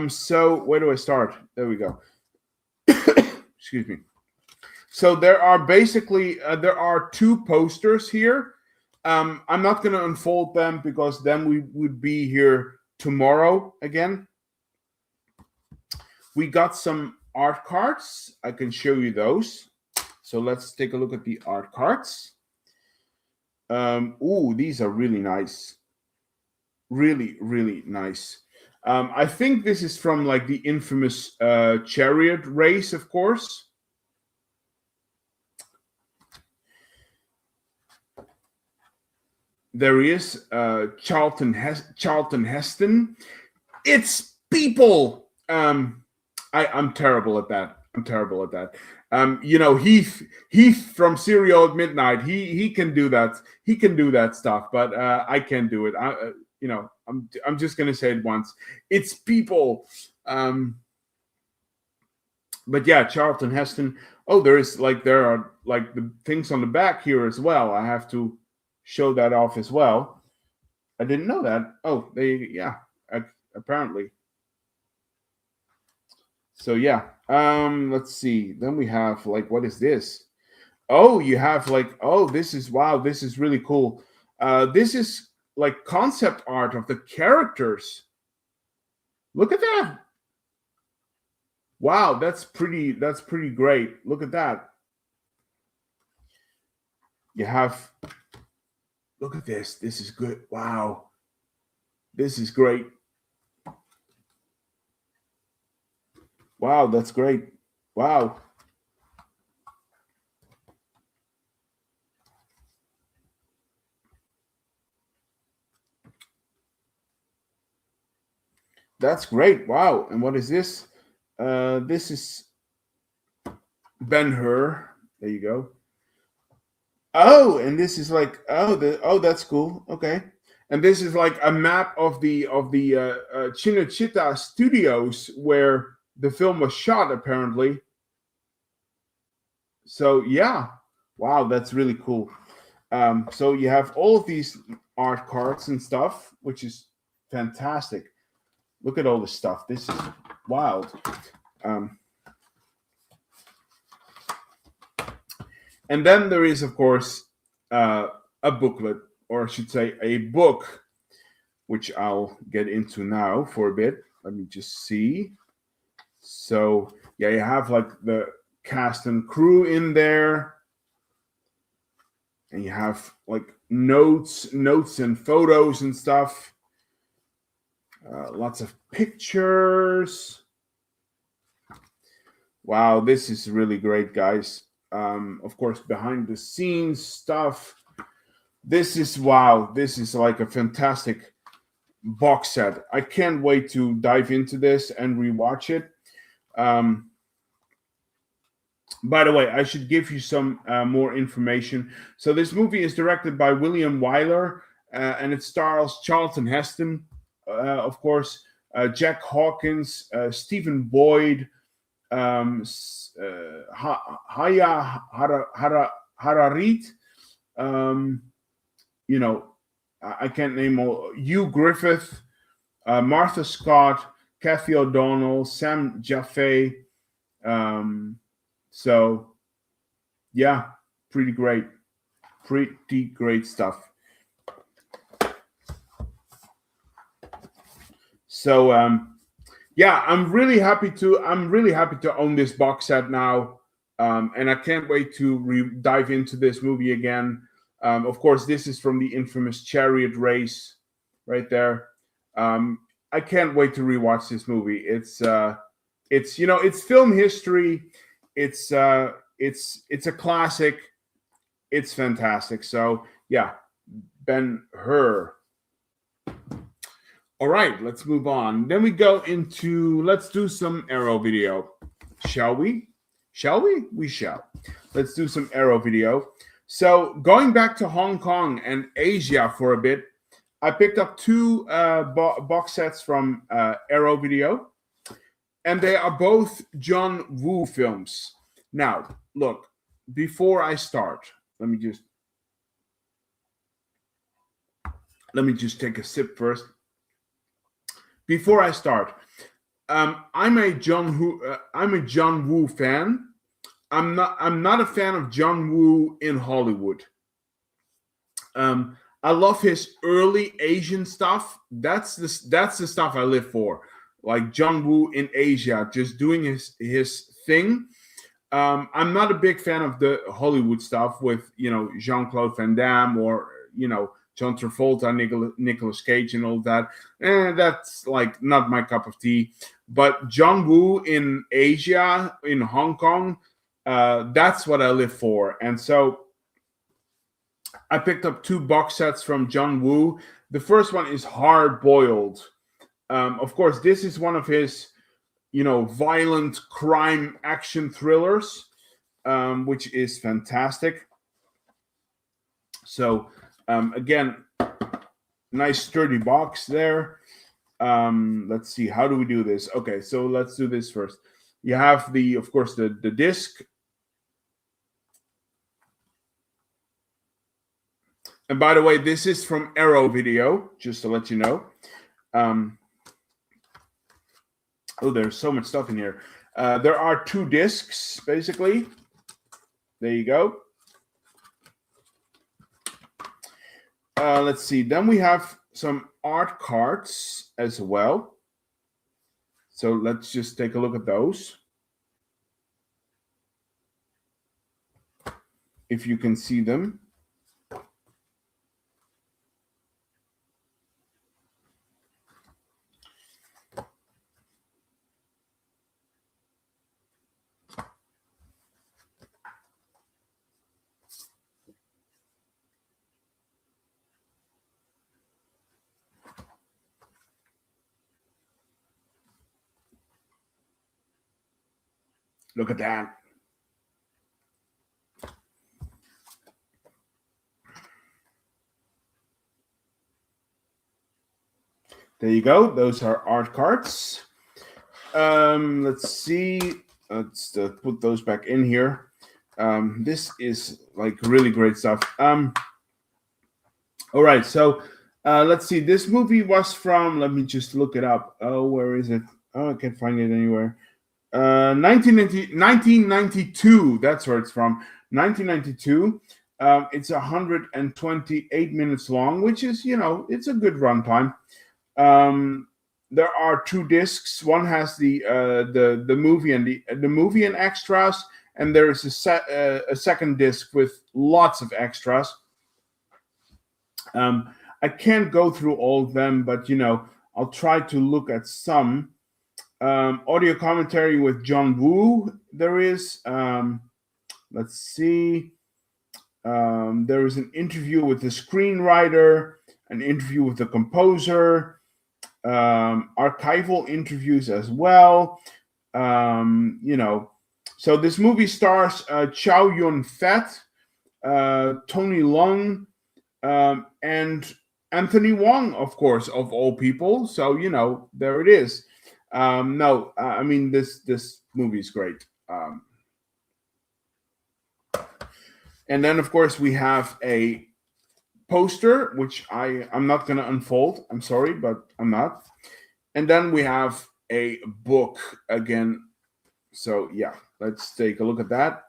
Speaker 1: So where do I start? There we go. Excuse me. So there are basically there are 2 posters here. I'm not going to unfold them because then we would be here tomorrow again. We got some art cards. I can show you those. So let's take a look at the art cards. Ooh, these are really nice. Really, really nice. I think this is from like the infamous chariot race, of course. There he is, Charlton Heston. It's people. I'm terrible at that. I'm terrible at that. Heath from Serial at Midnight. He can do that. He can do that stuff, but I can't do it. I'm just gonna say it once. It's people. But yeah, Charlton Heston. Oh, there are like the things on the back here as well. I have to show that off as well. I didn't know that. Oh, apparently. So yeah, let's see. Then we have like, what is this? Oh, you have like, oh, this is wow, this is really cool. This is like concept art of the characters. Look at that. Wow, that's pretty great. Look at that. You have, look at this. This is good. Wow. This is great. Wow, that's great. Wow. That's great. Wow. And what is this? This is Ben-Hur. There you go. Oh, and this is like, that's cool. Okay. And this is like a map of the Cinecittà Studios where the film was shot, apparently. So yeah, wow, that's really cool. So you have all of these art cards and stuff, which is fantastic. Look at all this stuff. This is wild. And then there is, of course, a booklet, or I should say a book, which I'll get into now for a bit. Let me just see. So yeah, you have like the cast and crew in there, and you have like notes and photos and stuff. Lots of pictures. Wow, this is really great, guys. Of course, behind the scenes stuff. This is wow. This is like a fantastic box set. I can't wait to dive into this and rewatch it. By the way, I should give you some more information. So this movie is directed by William Wyler, and it stars Charlton Heston, of course, Jack Hawkins, Stephen Boyd, Haya Hararit. You know, I can't name all. Hugh Griffith, Martha Scott, Kathy O'Donnell, Sam Jaffe. So, yeah, pretty great stuff. So, yeah, I'm really happy to own this box set now, and I can't wait to dive into this movie again. Of course, this is from the infamous Chariot Race, right there. I can't wait to rewatch this movie. It's it's film history. It's a classic. It's fantastic. So yeah, Ben-Hur. All right, let's move on. Then we go into, let's do some Arrow video. Shall we? Shall we? We shall. Let's do some Arrow video. So going back to Hong Kong and Asia for a bit, I picked up two box sets from Arrow Video, and they are both John Woo films. Now, look, before I start, let me just take a sip first. Before I start, I'm a John Woo fan. I'm not a fan of John Woo in Hollywood. I love his early Asian stuff. That's the stuff I live for. Like John Woo in Asia, just doing his thing. I'm not a big fan of the Hollywood stuff with Jean-Claude Van Damme or John Travolta, Nicolas Cage, and all that. That's like not my cup of tea. But John Woo in Asia, in Hong Kong, that's what I live for. And so I picked up two box sets from John Woo. The first one is Hard Boiled. Of course, this is one of his, violent crime action thrillers, which is fantastic. So, again, nice sturdy box there. Let's see, how do we do this? Okay, so let's do this first. You have of course, the disc. And by the way, this is from Arrow Video, just to let you know. There's so much stuff in here. There are two discs, basically. There you go. Let's see. Then we have some art cards as well. So let's just take a look at those. If you can see them. Look at that. There you go. Those are art cards. Let's see. Let's put those back in here. This is like really great stuff. All right, so let's see. This movie was from. Let me just look it up. Oh, where is it? Oh, I can't find it anywhere. 1992. That's where it's from. 1992. It's 128 minutes long, which is, it's a good runtime. There are two discs. One has the movie and the movie and extras, and there is a second disc with lots of extras. I can't go through all of them, but I'll try to look at some. Audio commentary with John Woo. There is. Let's see. There is an interview with the screenwriter, an interview with the composer, archival interviews as well. So this movie stars Chow Yun-fat, Tony Leung, and Anthony Wong, of course, of all people. So there it is. No, I mean this movie is great. And then of course we have a poster, which I'm not going to unfold. I'm sorry, but I'm not. And then we have a book again. So yeah, let's take a look at that.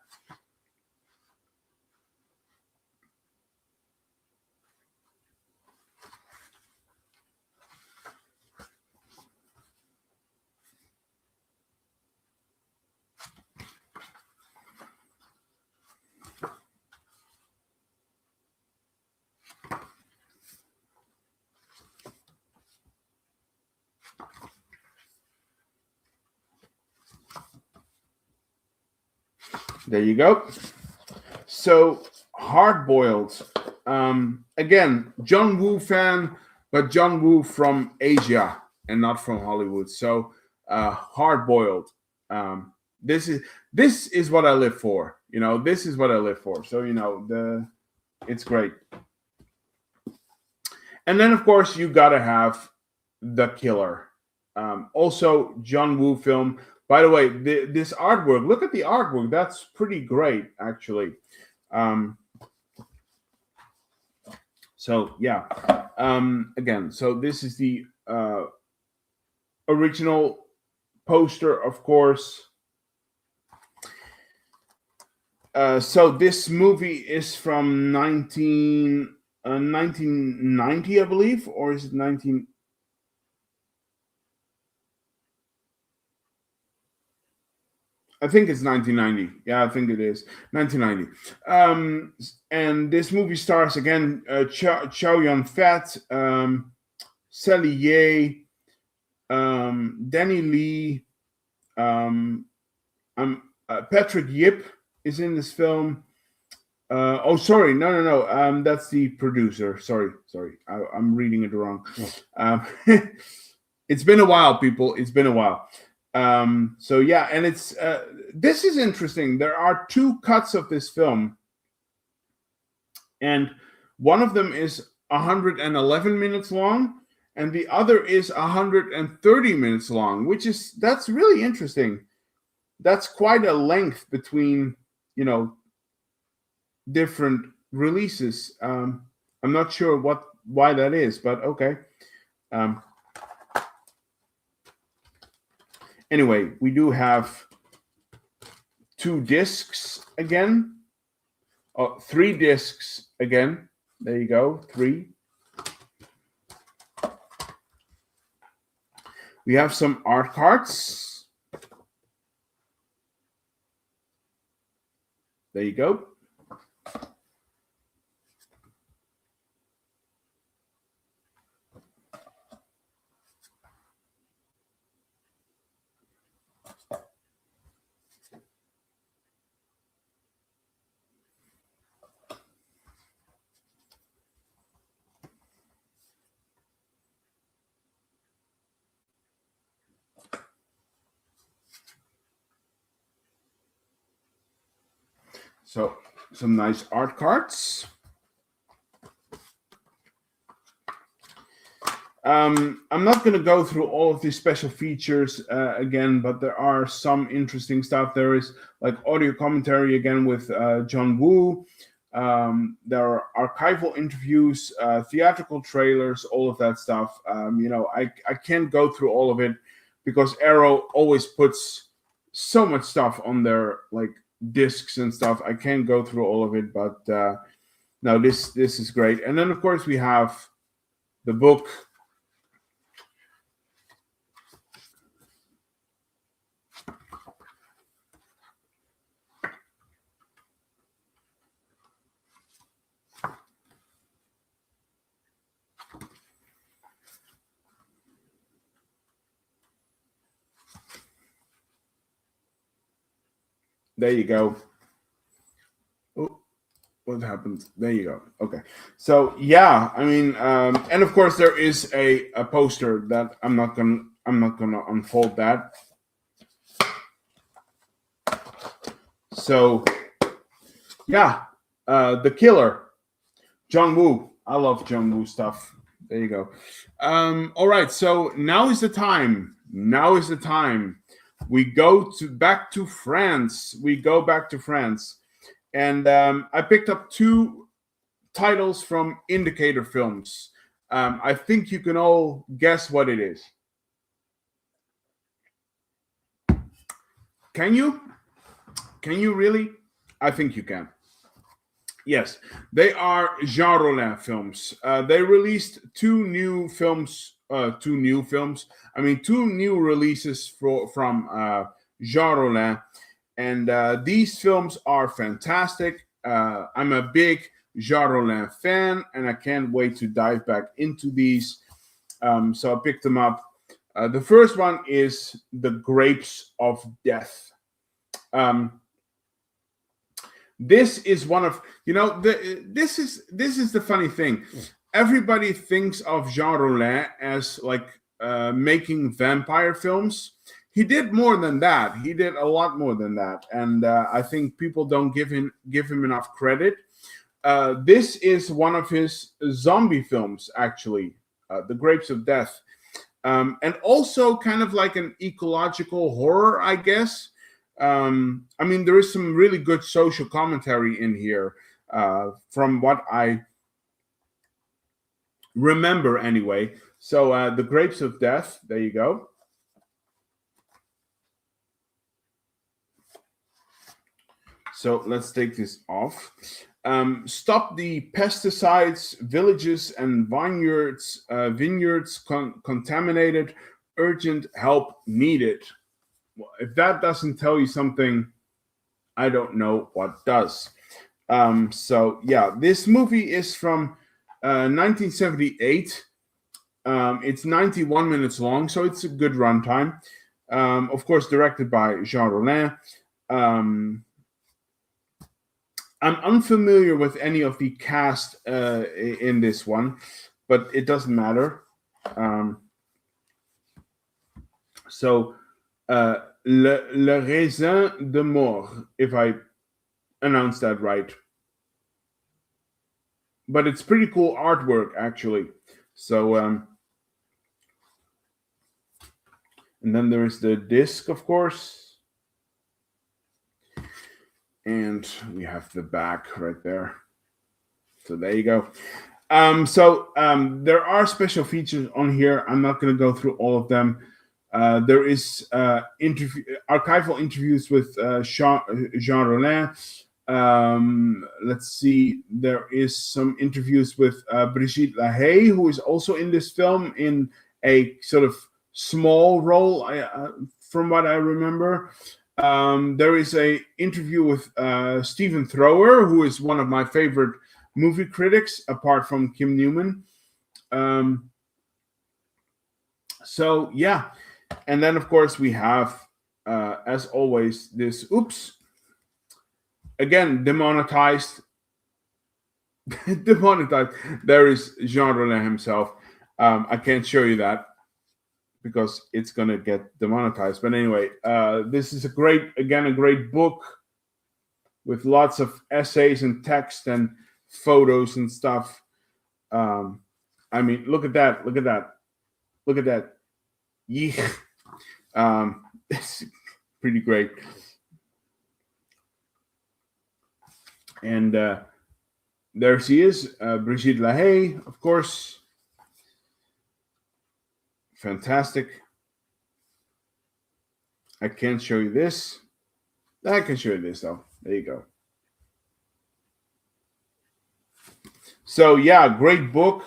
Speaker 1: There you go. So Hard Boiled. Again, John Woo fan, but John Woo from Asia and not from Hollywood. So Hard Boiled. This is what I live for. This is what I live for. So it's great. And then of course you gotta have The Killer. Also John Woo film. By the way, this artwork, look at the artwork. That's pretty great, actually. So, yeah. Again, so this is the original poster, of course. So this movie is from 1990, I believe, or is it 19? I think it's 1990. Yeah, I think it is 1990. And this movie stars again Chow Yun-fat, Sally Ye, Danny Lee, Patrick Yip is in this film. Oh, sorry, no. That's the producer. Sorry. I'm reading it wrong. It's been a while, people. It's been a while. So yeah, and it's this is interesting. There are two cuts of this film, and one of them is 111 minutes long, and the other is 130 minutes long, that's really interesting. That's quite a length between different releases. I'm not sure why that is, but okay. Anyway, we do have two discs again. Oh, three discs again. There you go, three. We have some art cards. There you go. So some nice art cards. I'm not going to go through all of these special features again, but there are some interesting stuff. There is like audio commentary again with John Woo. There are archival interviews, theatrical trailers, all of that stuff. I can't go through all of it because Arrow always puts so much stuff on their like discs and stuff. I can't go through all of it, but no, this is great. And then of course we have the book. There you go. Oh, what happened? There you go. Okay. So yeah, I mean, and of course there is a poster that I'm not gonna unfold that. So yeah, The Killer, John Woo. I love John Woo stuff. There you go. All right. So now is the time. Now is the time. We go back to France. And I picked up two titles from Indicator Films. I think you can all guess what it is. Can you? Can you really? I think you can. Yes, they are Jean Rollin films. They released two new films. Two new releases from Jean Rollin, and these films are fantastic. I'm a big Jean Rollin fan, and I can't wait to dive back into these. So I picked them up. The first one is The Grapes of Death. This is one of this is the funny thing. Everybody thinks of Jean Rollin as like making vampire films. He did more than that. He did a lot more than that, and I think people don't give him enough credit. This is one of his zombie films, actually, The Grapes of Death, and also kind of like an ecological horror, I guess. I mean, there is some really good social commentary in here, from what I remember anyway. So The Grapes of Death, there you go. So let's take this off. Stop the pesticides, villages and vineyards contaminated, urgent help needed. Well, if that doesn't tell you something, I don't know what does. So yeah, this movie is from 1978. It's 91 minutes long, so it's a good runtime. Of course, directed by Jean Rollin. I'm unfamiliar with any of the cast in this one, but it doesn't matter. Le Raisin de Mort, if I announce that right. But it's pretty cool artwork, actually. So, and then there's the disc, of course. And we have the back right there. So there you go. There are special features on here. I'm not going to go through all of them. There is archival interviews with Jean Rollin. Let's see. There is some interviews with Brigitte Lahaye, who is also in this film in a sort of small role, from what I remember. There is a interview with Stephen Thrower, who is one of my favorite movie critics, apart from Kim Newman. So yeah. And then, of course, we have, as always, this, again, demonetized. Demonetized. There is Jean Rollin himself. I can't show you that because it's going to get demonetized. But anyway, this is a great book. with lots of essays and text and photos and stuff. I mean, look at that! Look at that! Look at that! Yeah, it's pretty great. And there she is, Brigitte Lahaye, of course. Fantastic. I can't show you this. I can show you this, though. There you go. So, yeah, great book.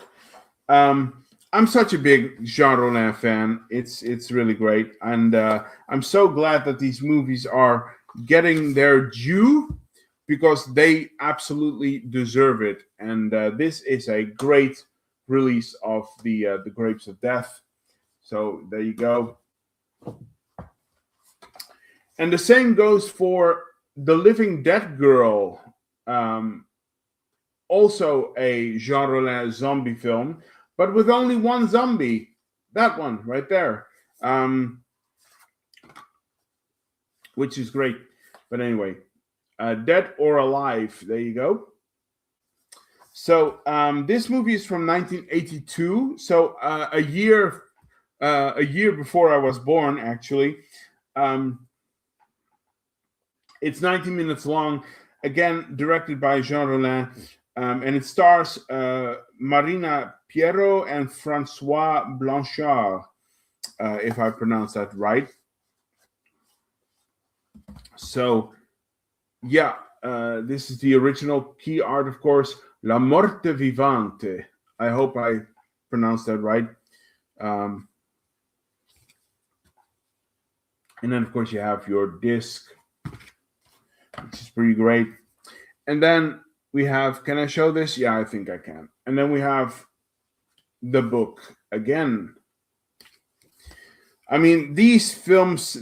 Speaker 1: I'm such a big Jean Rollin fan. It's really great. And I'm so glad that these movies are getting their due, because they absolutely deserve it. And this is a great release of the Grapes of Death. So there you go. And the same goes for The Living Dead Girl, also a Jean Rollin zombie film, but with only one zombie. That one right there, which is great. But anyway, Dead or Alive, there you go. So this movie is from 1982, so a year before I was born, actually. It's 90 minutes long, again directed by Jean Rollin, and it stars Marina Piero and Francois Blanchard, if I pronounce that right. So, yeah, this is the original key art, of course, La Morte Vivante. I hope I pronounced that right. And then, of course, you have your disc, which is pretty great. And then we have, can I show this? Yeah, I think I can. And then we have the book again. I mean, these films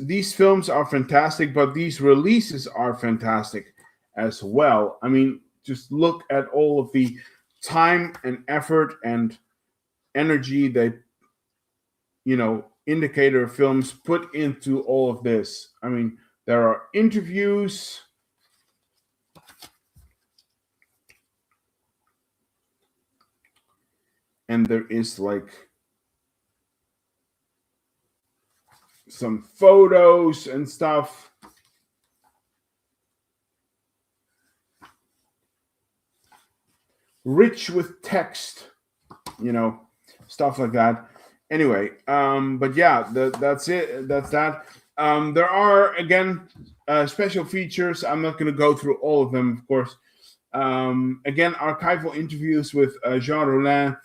Speaker 1: are fantastic, but these releases are fantastic as well. I mean, just look at all of the time and effort and energy that, Indicator Films put into all of this. I mean, there are interviews. And there is like some photos and stuff. Rich with text, stuff like that. Anyway, but yeah, that's it. That's that. There are, again, special features. I'm not going to go through all of them, of course. Again, archival interviews with Jean Rollin.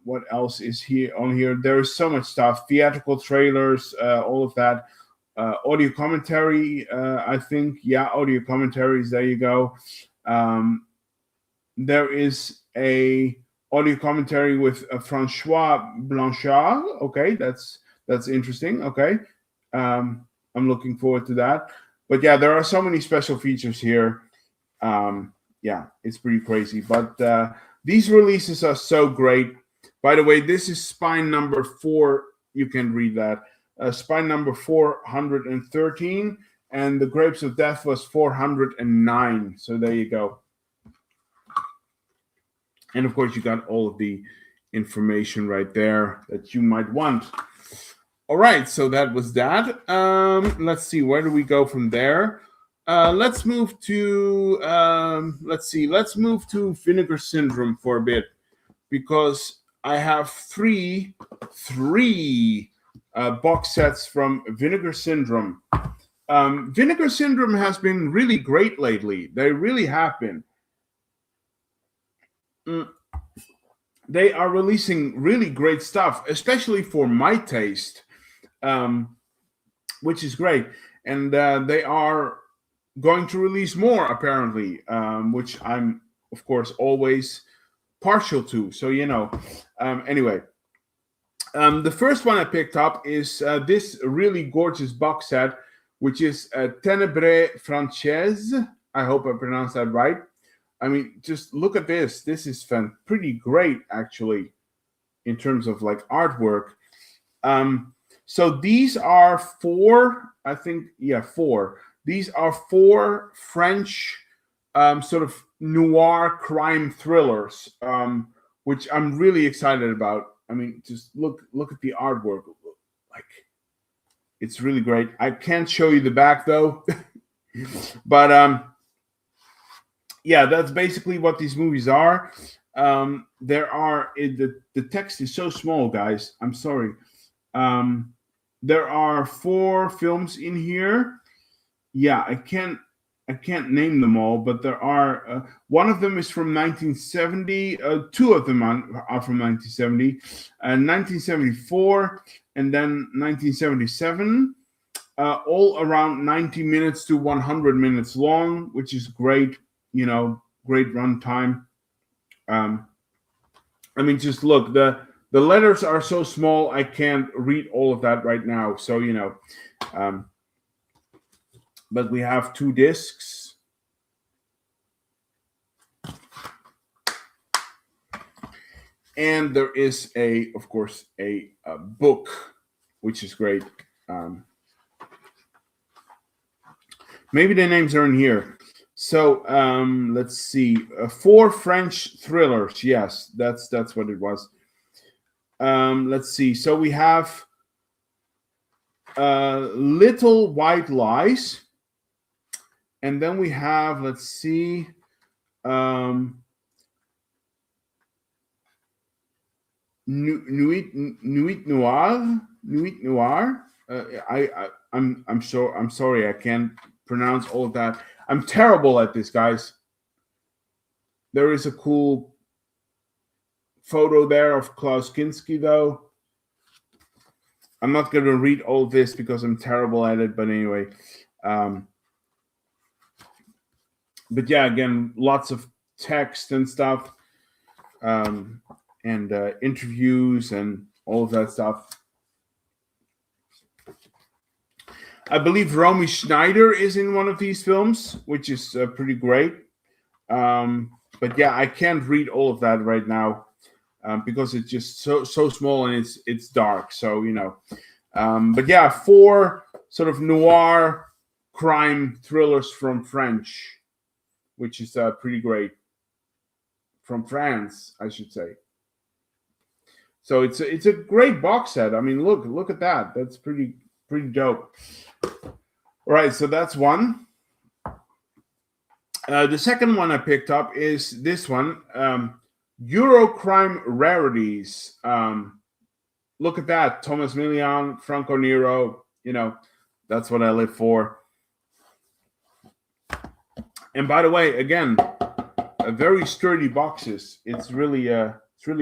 Speaker 1: What else is here on here? There is so much stuff. Theatrical trailers, all of that. Audio commentary, I think. Yeah, audio commentaries. There you go. There is a audio commentary with Francois Blanchard. Okay, that's interesting. Okay, I'm looking forward to that. But yeah, there are so many special features here. Yeah, it's pretty crazy. But these releases are so great. By the way, this is spine number 4. You can read that. Spine number 413. And the Grapes of Death was 409. So there you go. And of course, you got all of the information right there that you might want. All right, so that was that. Let's see, where do we go from there? Let's move to Vinegar Syndrome for a bit, because I have three box sets from Vinegar Syndrome. Vinegar Syndrome has been really great lately. They really have been. They are releasing really great stuff, especially for my taste, which is great. And they are going to release more, apparently, which I'm, of course, always partial to. So, anyway. The first one I picked up is this really gorgeous box set, which is Tenebrae Francaise. I hope I pronounced that right. I mean, just look at this. This is pretty great, actually, in terms of like artwork. So these are 4, I think, 4. These are 4 French sort of noir crime thrillers, which I'm really excited about. I mean, just look at the artwork. Like, it's really great. I can't show you the back though, but yeah, that's basically what these movies are. The text is so small, guys. I'm sorry. There are 4 films in here. Yeah, I can't name them all, but there are one of them is from 1970. 2 of them are from 1970, 1974, and then 1977. All around 90 minutes to 100 minutes long, which is great. Great runtime. I mean, just look, the letters are so small I can't read all of that right now. So but we have 2 discs. And there is of course, a book, which is great. Maybe the names are in here. So let's see. 4 French thrillers. Yes, that's what it was. Let's see. So we have Little White Lies. And then we have, let's see, Nuit Noir. I'm sorry, I can't pronounce all of that. I'm terrible at this, guys. There is a cool photo there of Klaus Kinski, though. I'm not going to read all of this because I'm terrible at it, but anyway. But yeah, again, lots of text and stuff, and interviews and all of that stuff. I believe Romy Schneider is in one of these films, which is pretty great. But yeah, I can't read all of that right now because it's just so small and it's dark. So but yeah, 4 sort of noir crime thrillers from French, which is pretty great. From France, I should say. So it's a great box set. I mean, look at that. That's pretty dope. All right, so that's one. The second one I picked up is this one, Eurocrime Rarities. Look at that, Thomas Milian, Franco Nero. That's what I live for. And by the way, again, very sturdy boxes. It's really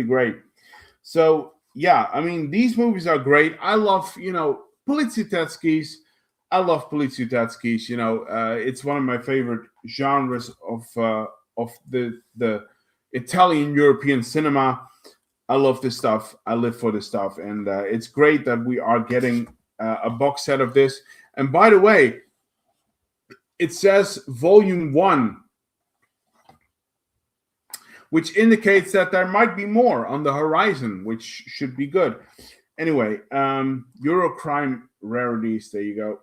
Speaker 1: great. So yeah, I mean, these movies are great. I love Poliziotteschi. I love Poliziotteschi. It's one of my favorite genres of the Italian European cinema. I love this stuff. I live for this stuff, and it's great that we are getting a box set of this. And by the way, it says Volume 1, which indicates that there might be more on the horizon, which should be good. Anyway, Eurocrime Rarities. There you go.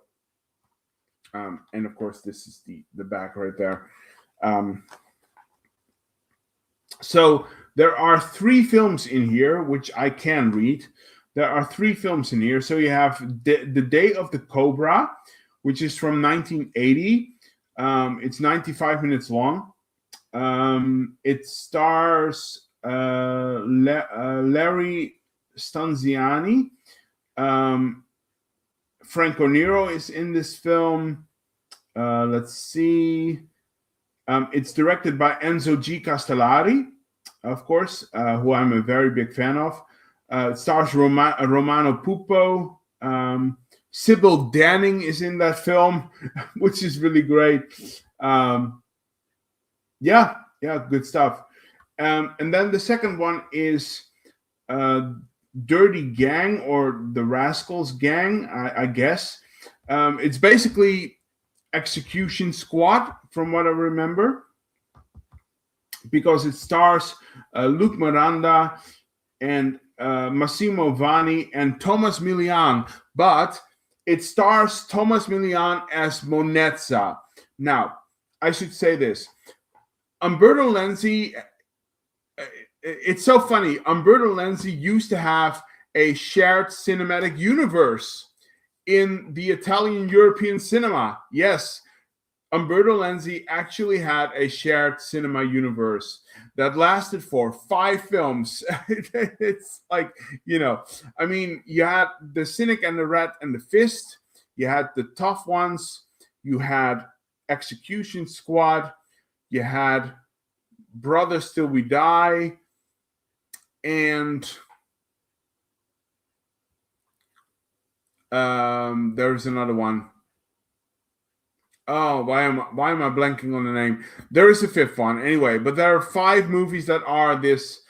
Speaker 1: And of course, this is the back right there. So there are 3 films in here, which I can read. There are 3 films in here. So you have The Day of the Cobra, which is from 1980. It's 95 minutes long. It stars Larry Stanziani. Franco Nero is in this film. Let's see. It's directed by Enzo G. Castellari, of course, who I'm a very big fan of. It stars Romano Pupo. Sybil Danning is in that film, which is really great. Yeah, good stuff. And then the second one is Dirty Gang, or The Rascals Gang, I guess. It's basically Execution Squad, from what I remember, because it stars Luc Miranda and Massimo Vanni and Thomas Milian. But It stars Thomas Milian as Monezza. Now, I should say this. Umberto Lenzi, it's so funny. Umberto Lenzi used to have a shared cinematic universe in the Italian European cinema. Yes, Umberto Lenzi actually had a shared cinema universe that lasted for 5 films. It's like, I mean, you had The Cynic and the Rat and the Fist, you had The Tough Ones, you had Execution Squad, you had Brothers Till We Die, and there's another one. Oh, why am I blanking on the name? There is a 5th one anyway, but there are 5 movies that are this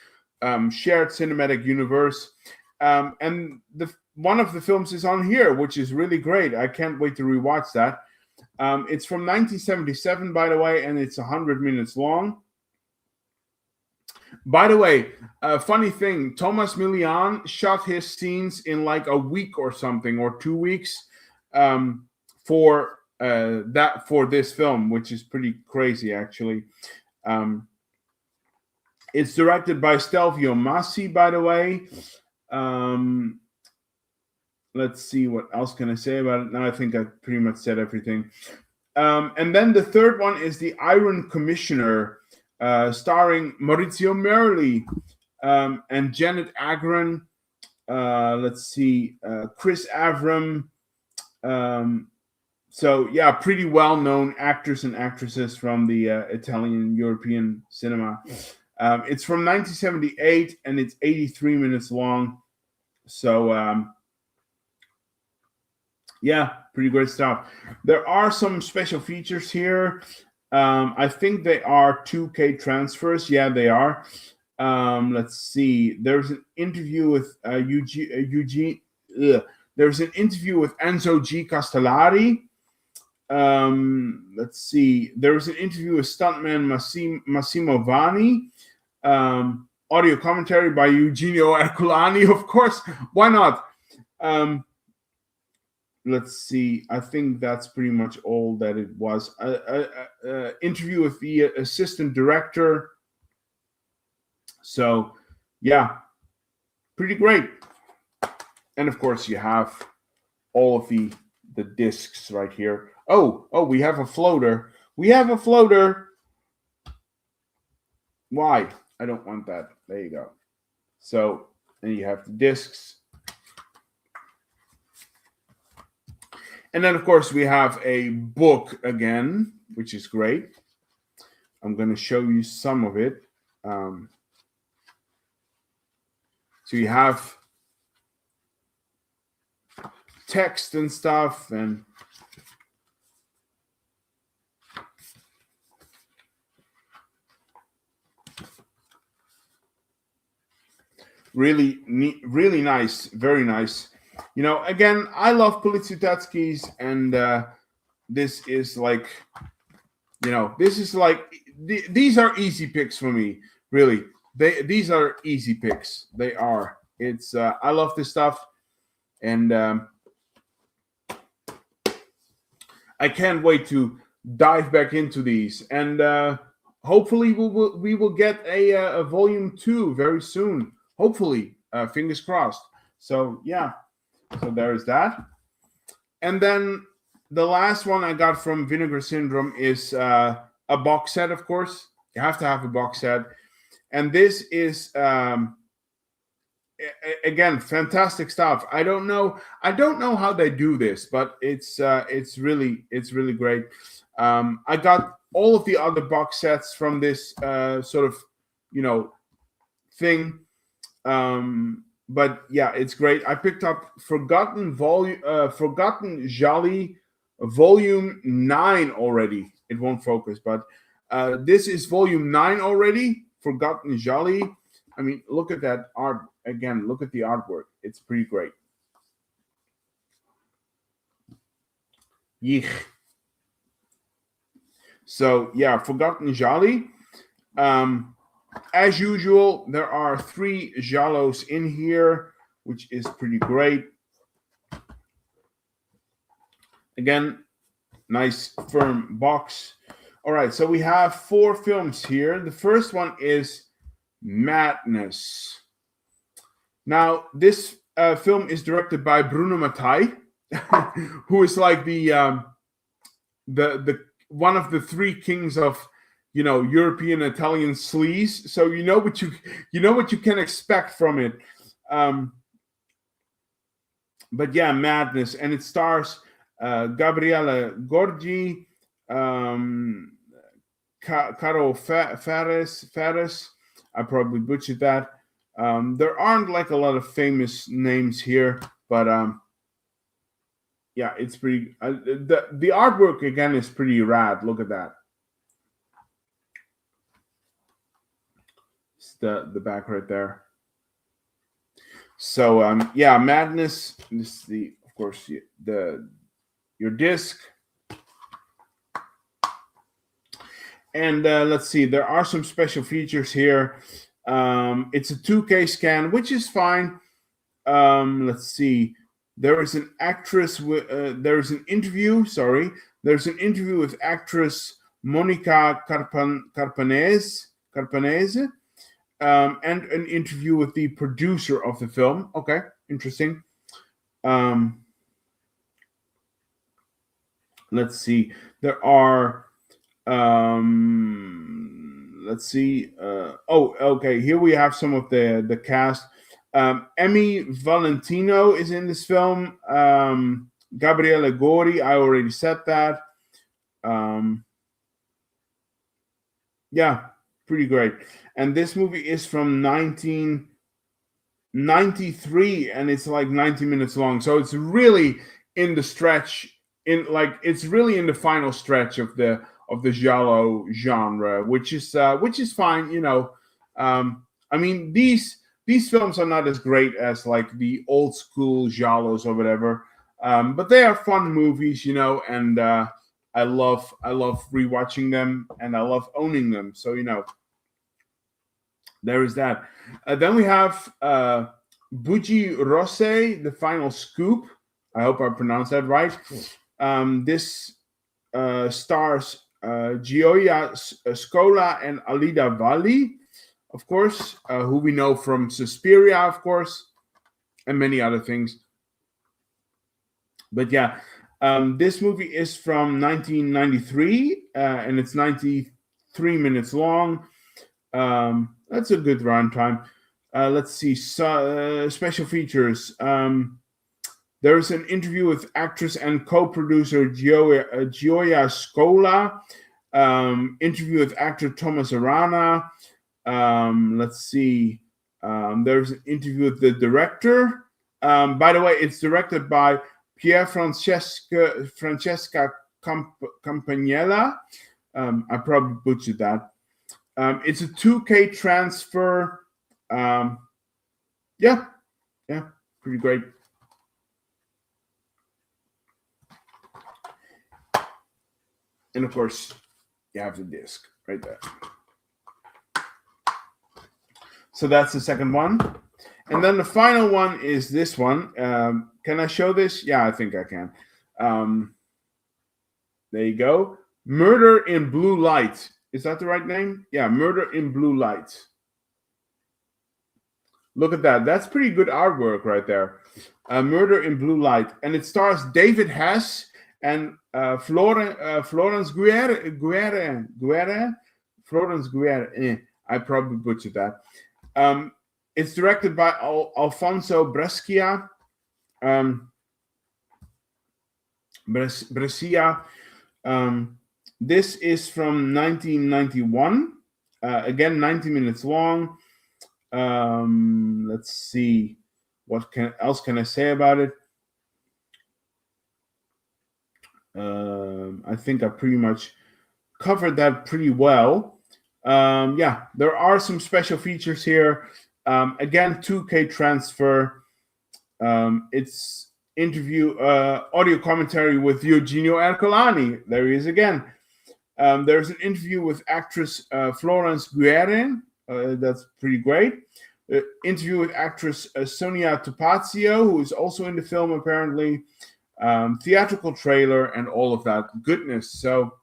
Speaker 1: shared cinematic universe, and one of the films is on here, which is really great. I can't wait to rewatch that. It's from 1977, by the way, and it's 100 minutes long. By the way, a funny thing, Thomas Milian shot his scenes in like a week or something, or 2 weeks, for this film, which is pretty crazy, actually. It's directed by Stelvio Massi, by the way. Let's see, what else can I say about it? Now I think I pretty much said everything. And then the 3rd one is The Iron Commissioner, starring Maurizio Merli and Janet Agron. Let's see, Chris Avram. So yeah, pretty well-known actors and actresses from the Italian European cinema. It's from 1978 and it's 83 minutes long. So yeah, pretty great stuff. There are some special features here. I think they are 2K transfers. Yeah, they are. Let's see. There's an interview with Eugene. There's an interview with Enzo G. Castellari. Let's see. There was an interview with stuntman Massimo Vanni. Audio commentary by Eugenio Ercolani, of course. Why not? Let's see. I think that's pretty much all that it was. Interview with the assistant director. So, yeah, pretty great. And of course, you have all of the discs right here. Oh, we have a floater. We have a floater. Why? I don't want that. There you go. So, and you have the discs. And then, of course, we have a book again, which is great. I'm going to show you some of it. So you have text and stuff, and really neat, really nice, very nice. Again, I love Poliziotteschi's, and this is like, these are easy picks for me, really. These are easy picks. They are. It's I love this stuff, and I can't wait to dive back into these. And hopefully we will get a volume 2 very soon. Hopefully, fingers crossed. So yeah, so there is that. And then the last one I got from Vinegar Syndrome is a box set. Of course, you have to have a box set. And this is again fantastic stuff. I don't know how they do this, but it's really great. I got all of the other box sets from this sort of thing, but yeah, it's great. I picked up Forgotten Jolly Volume 9 already. It won't focus, but this is Volume 9 already. Forgotten Jolly. I mean, look at that art again. Look at the artwork. It's pretty great. Yeech. So yeah, Forgotten Jolly. As usual, there are 3 Giallos in here, which is pretty great. Again, nice firm box. All right, so we have 4 films here. The first one is Madness. Now, this film is directed by Bruno Mattei, who is like the one of the 3 kings of European Italian sleaze. So you know what you can expect from it. But yeah, Madness, and it stars Gabriele Gorgi, Caro Fares. I probably butchered that. There aren't like a lot of famous names here, but yeah, it's pretty. The artwork again is pretty rad. Look at that. It's the back right there. So yeah, Madness. This is of course your disc. And let's see, there are some special features here. It's a 2K scan, which is fine. Let's see. There is an actress. There's an interview. Sorry, there's an interview with actress Monica Carpanese, and an interview with the producer of the film. Okay, interesting. Let's see. There are. Let's see. Okay. Here we have some of the cast. Emmy Valentino is in this film. Gabriele Gori, I already said that. Yeah, pretty great. And this movie is from 1993, and it's like 90 minutes long. So it's really in the stretch. It's really in the final stretch of the giallo genre, which is fine. I mean, these films are not as great as like the old school giallos or whatever, but they are fun movies, and I love rewatching them, and I love owning them. So there is that. Then we have Bugie Rosse, The Final Scoop. I hope I pronounced that right. This stars Gioia Scola and Alida Valli, of course, who we know from Suspiria, of course, and many other things. But yeah, this movie is from 1993, and it's 93 minutes long. That's a good runtime. Let's see. Special features. There's an interview with actress and co-producer Gioia Scola. Interview with actor Thomas Arana. Let's see. There's an interview with the director. By the way, it's directed by Pier Francesca Campanella. I probably butchered that. It's a 2K transfer. Yeah, pretty great. And of course, you have the disc right there. So that's the second one. And then the final one is this one. Can I show this? Yeah, I think I can. There you go. Murder in Blue Light. Is that the right name? Yeah, Murder in Blue Light. Look at that. That's pretty good artwork right there. Murder in Blue Light. And it stars David Hess and Florence Guerre. Florence Guerre. I probably butchered that. It's directed by Alfonso Brescia. This is from 1991. Again, 90 minutes long. Let's see. What else can I say about it? I think I pretty much covered that pretty well. Yeah, there are some special features here. Again, 2K transfer. It's interview, audio commentary with Eugenio Ercolani. There he is again. There's an interview with actress Florence Guerre. That's pretty great. Interview with actress Sonia Topazio, who is also in the film apparently. theatrical trailer, and all of that goodness. So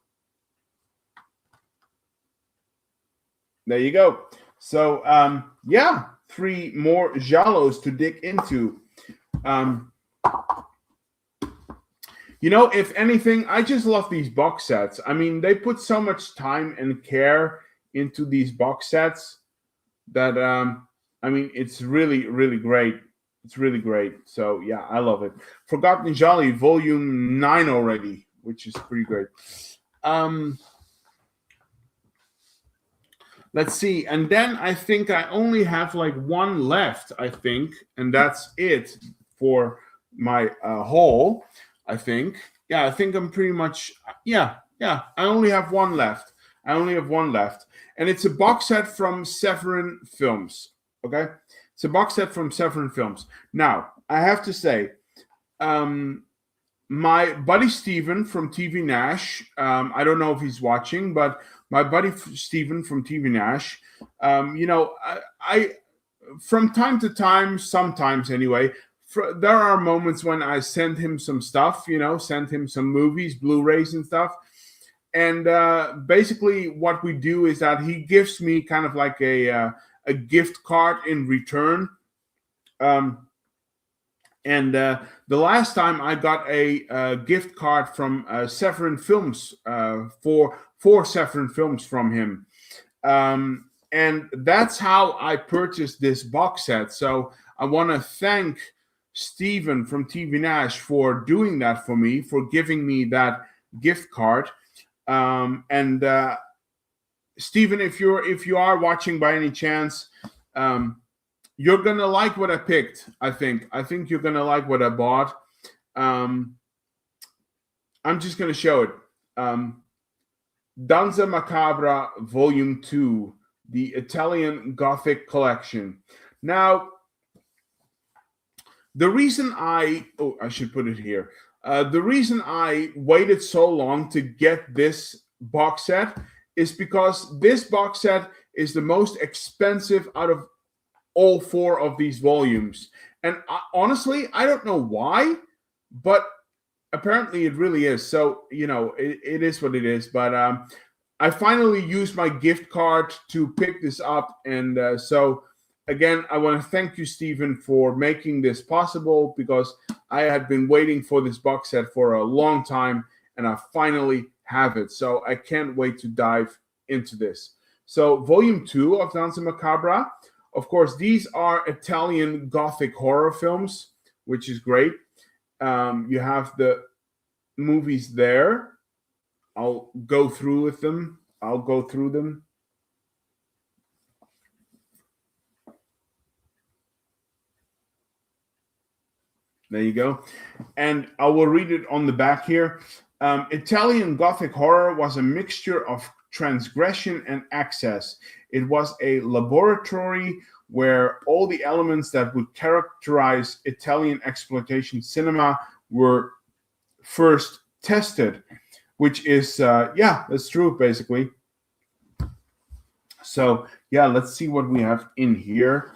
Speaker 1: there you go. So yeah, 3 more giallos to dig into. If anything, I just love these box sets. I mean, they put so much time and care into these box sets that it's really, really great. It's really great. So yeah, I love it. Forgotten Jolly, volume 9 already, which is pretty great. Let's see. And then I think I only have like 1 left, I think. And that's it for my haul, I think. Yeah, I think I'm pretty much, yeah. I only have 1 left. And it's a box set from Severin Films. Okay? It's a box set from Severin Films. Now, I have to say, my buddy Steven from TV Nash, I don't know if he's watching, but my buddy Steven from TV Nash, I from time to time, sometimes anyway, there are moments when I send him some stuff, send him some movies, Blu-rays and stuff. And basically what we do is that he gives me kind of like a gift card in return. And the last time I got a gift card from Severin Films for Severin Films from him. And that's how I purchased this box set. So I want to thank Steven from TV Nash for doing that for me, for giving me that gift card. And Steven, if you are watching by any chance, you're gonna like what I picked. I think you're gonna like what I bought. I'm just gonna show it. Danza Macabra Volume 2, the Italian Gothic collection. Now, the reason I should put it here. The reason I waited so long to get this box set is because this box set is the most expensive out of all 4 of these volumes. And honestly, I don't know why, but apparently it really is. So, it is what it is. But I finally used my gift card to pick this up. And so, again, I want to thank you, Steven, for making this possible, because I had been waiting for this box set for a long time, and I finally have it. So I can't wait to dive into this. So Volume 2 of Danza Macabra. Of course, these are Italian Gothic horror films, which is great. You have the movies there. I'll go through them. There you go. And I will read it on the back here. Italian Gothic horror was a mixture of transgression and access. It was a laboratory where all the elements that would characterize Italian exploitation cinema were first tested, which is, that's true, basically. So, yeah, let's see what we have in here.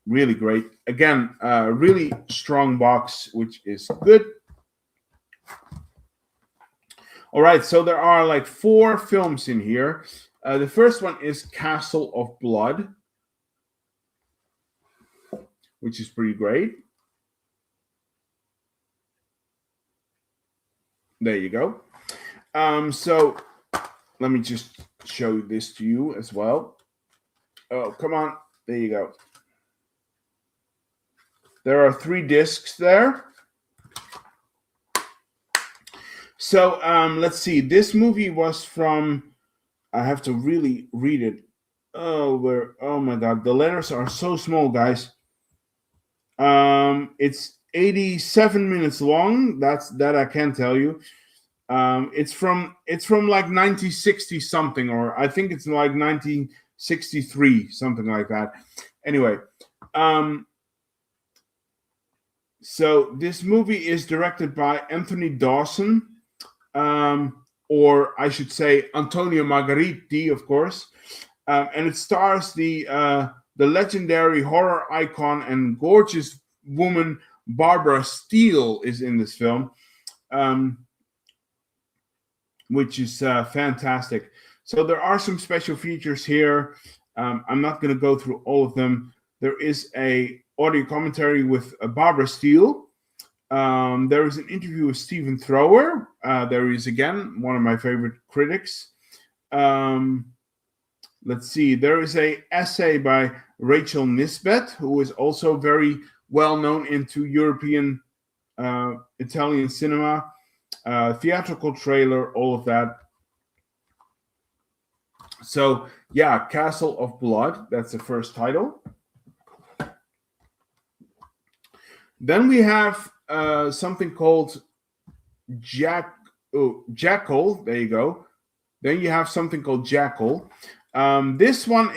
Speaker 1: Really great. Again, really strong box, which is good. All right, so there are like 4 films in here. The first one is Castle of Blood, which is pretty great. There you go. So let me just show this to you as well. Oh, come on. There you go. There are 3 discs there. So let's see. This movie was from, I have to really read it. Oh my God. The letters are so small, guys. It's 87 minutes long. That I can tell you. It's from like 1960 something, or I think it's like 1963, something like that. Anyway, so this movie is directed by Anthony Dawson, or I should say Antonio Margheriti, of course, and it stars the legendary horror icon and gorgeous woman Barbara Steele is in this film, which is fantastic. So there are some special features here. I'm not going to go through all of them. There is a audio commentary with Barbara Steele. There is an interview with Stephen Thrower. There is, again, one of my favorite critics. Let's see. There is a essay by Rachel Nisbet, who is also very well known into European Italian cinema, theatrical trailer, all of that. So, yeah, Castle of Blood. That's the first title. Then we have something called Jackal. There you go. Then you have something called Jackal. This one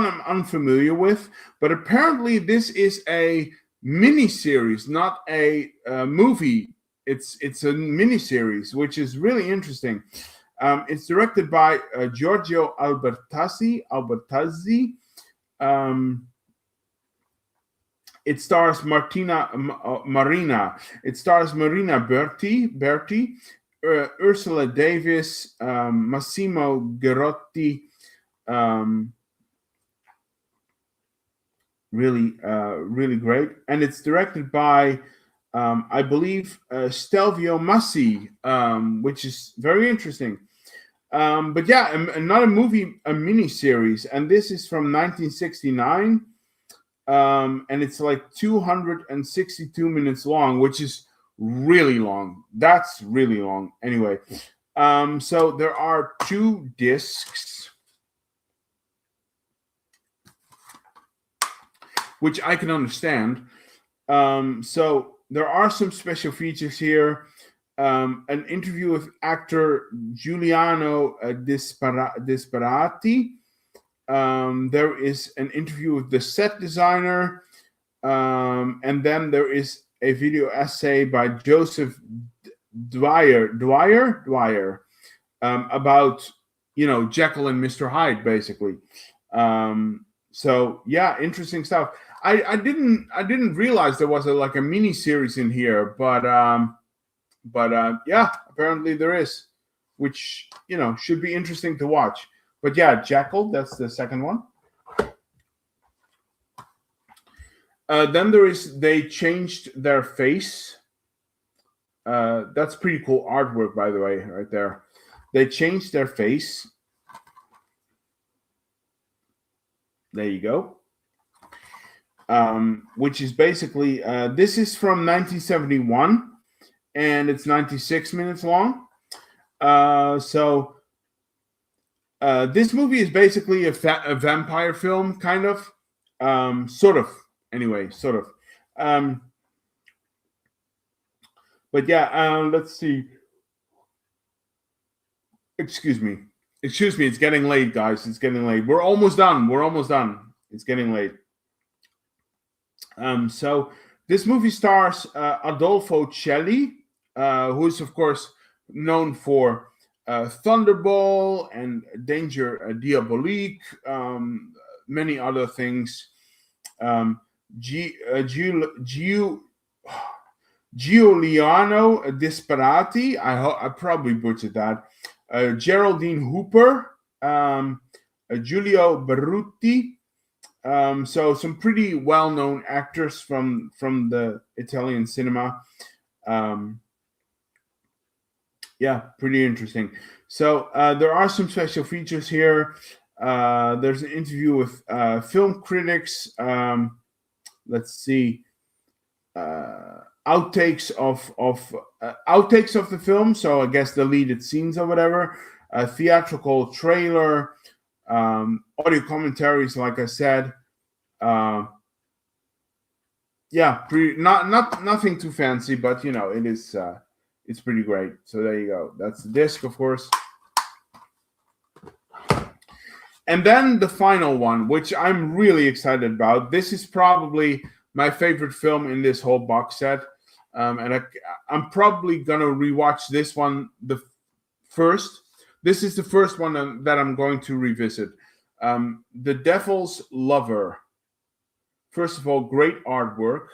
Speaker 1: I'm unfamiliar with, but apparently this is a mini-series, not a movie. It's a mini-series, which is really interesting. It's directed by Giorgio Albertazzi. It stars Marina. It stars Marina Berti, Ursula Davis, Massimo Gerotti. Really great. And it's directed by, I believe, Stelvio Massi, which is very interesting. But yeah, not a movie, a mini-series. And this is from 1969. And it's like 262 minutes long, which is really long. That's really long. Anyway, so there are 2 discs, which I can understand. So there are some special features here. An interview with actor Giuliano Disparati. There is an interview with the set designer, and then there is a video essay by Joseph Dwyer about, Jekyll and Mr. Hyde, basically. So yeah, interesting stuff. I didn't realize there was a mini series in here, but yeah, apparently there is, which should be interesting to watch. But yeah, Jackal, that's the second one. Then they changed their face. That's pretty cool artwork, by the way, right there. They changed their face. There you go. Which is basically, this is from 1971, and it's 96 minutes long. So this movie is basically a vampire film, kind of. Sort of. Anyway, sort of. But yeah, let's see. Excuse me. It's getting late, guys. It's getting late. We're almost done. It's getting late. So this movie stars Adolfo Celli, who is, of course, known for Thunderball and Danger Diabolique, many other things. Giuliano Disparati, I probably butchered that. Geraldine Hooper, Giulio Berruti. So some pretty well-known actors from the Italian cinema. Yeah, pretty interesting. So there are some special features here. There's an interview with film critics. Let's see. Outtakes of the film, so I guess deleted scenes or whatever. A theatrical trailer, audio commentaries, like I said. Yeah, nothing too fancy, but it is. It's pretty great. So there you go. That's the disc, of course. And then the final one, which I'm really excited about. This is probably my favorite film in this whole box set. And I'm probably going to rewatch this one first. This is the first one that I'm going to revisit. The Devil's Lover. First of all, great artwork.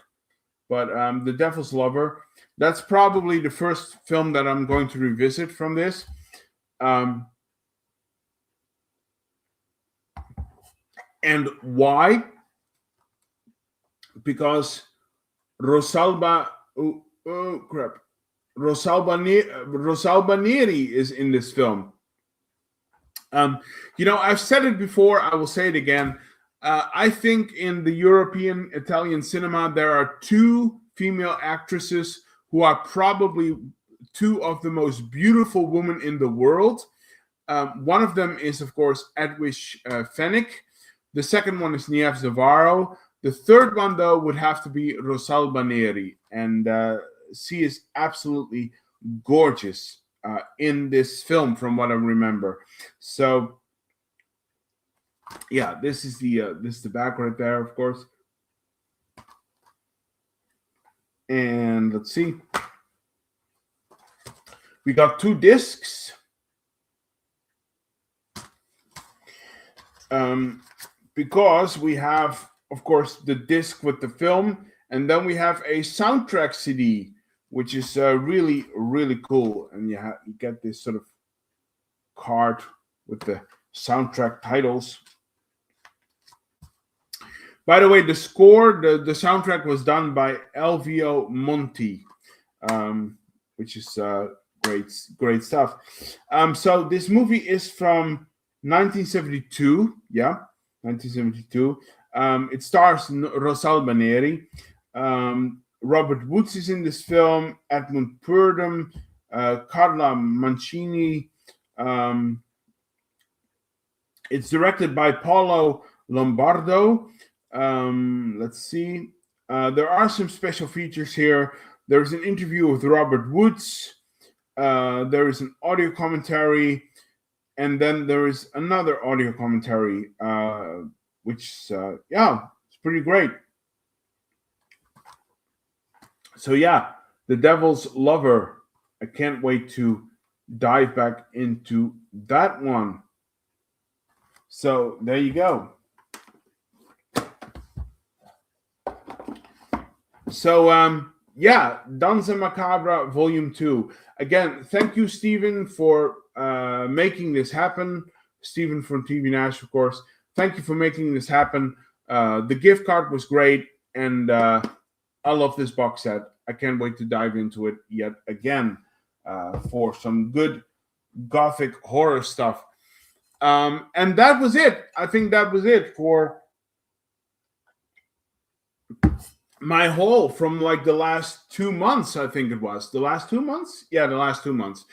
Speaker 1: But The Devil's Lover, that's probably the first film that I'm going to revisit from this. And why? Because Rosalba, Rosalba Neri is in this film. I've said it before. I will say it again. I think in the European Italian cinema, there are two female actresses who are probably two of the most beautiful women in the world. One of them is, of course, Edwige Fenech. The second one is Nieves Navarro. The third one, though, would have to be Rosalba Neri. And she is absolutely gorgeous in this film, from what I remember. So, yeah, this is the back right there, of course. And let's see. We got 2 discs. Because we have, of course, the disc with the film, and then we have a soundtrack CD, which is really, really cool. And you get this sort of card with the soundtrack titles. By the way, the score, the soundtrack was done by Elvio Monti, which is great stuff. So this movie is from 1972. Yeah, 1972. It stars Rosalba Neri. Robert Woods is in this film. Edmund Purdom, Carla Mancini. It's directed by Paolo Lombardo. Let's see. There are some special features here. There's an interview with Robert Woods. There is an audio commentary. And then there is another audio commentary, which, it's pretty great. So, yeah, The Devil's Lover. I can't wait to dive back into that one. So, there you go. So, Danza Macabra Volume 2. Again, thank you, Stephen, for making this happen. Stephen from TV Nash, of course. Thank you for making this happen. The gift card was great, and I love this box set. I can't wait to dive into it yet again for some good gothic horror stuff. And that was it. I think that was it for my haul from like the last 2 months. I think it was the last 2 months. Yeah, the last 2 months.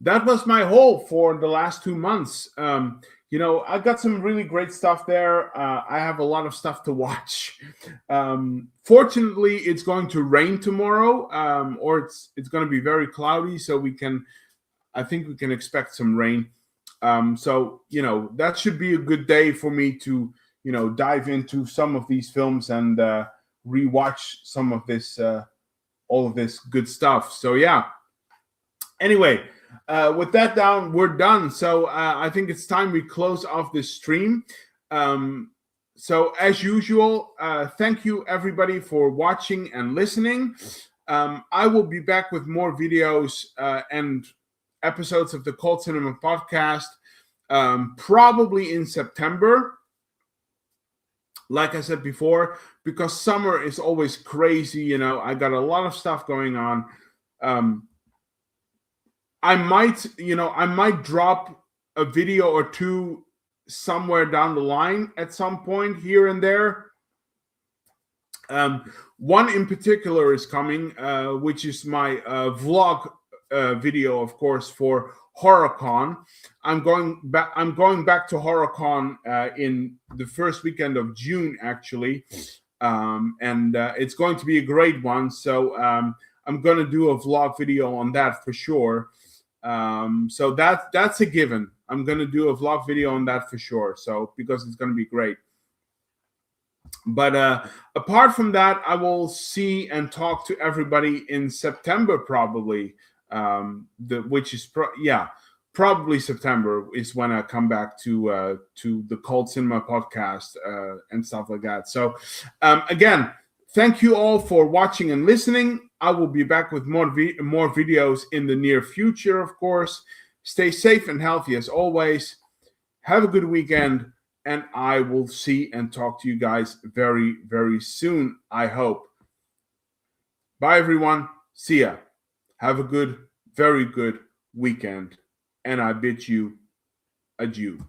Speaker 1: That was my haul for the last 2 months. I got some really great stuff there. I have a lot of stuff to watch. Fortunately, it's going to rain tomorrow, or it's going to be very cloudy, so I think we can expect some rain. So that should be a good day for me to dive into some of these films and rewatch some of this, all of this good stuff. So yeah. Anyway, with that down, we're done. So I think it's time we close off this stream. So as usual, thank you everybody for watching and listening. I will be back with more videos and episodes of the Cult Cinema Podcast, probably in September. Like I said before, because summer is always crazy. I got a lot of stuff going on. I might drop a video or two somewhere down the line at some point here and there. One in particular is coming, which is my vlog video, of course, for HorrorCon. I'm going back to HorrorCon in the first weekend of June, actually, and it's going to be a great one. So I'm going to do a vlog video on that for sure. So that's a given. I'm going to do a vlog video on that for sure. So because it's going to be great. But apart from that, I will see and talk to everybody in September probably. probably September is when I come back to the Cult Cinema podcast and stuff like that. So again, thank you all for watching and listening. I will be back with more videos in the near future, of course. Stay safe and healthy as always. Have a good weekend, and I will see and talk to you guys very, very soon, I hope. Bye, everyone. See ya. Have a good, very good weekend, and I bid you adieu.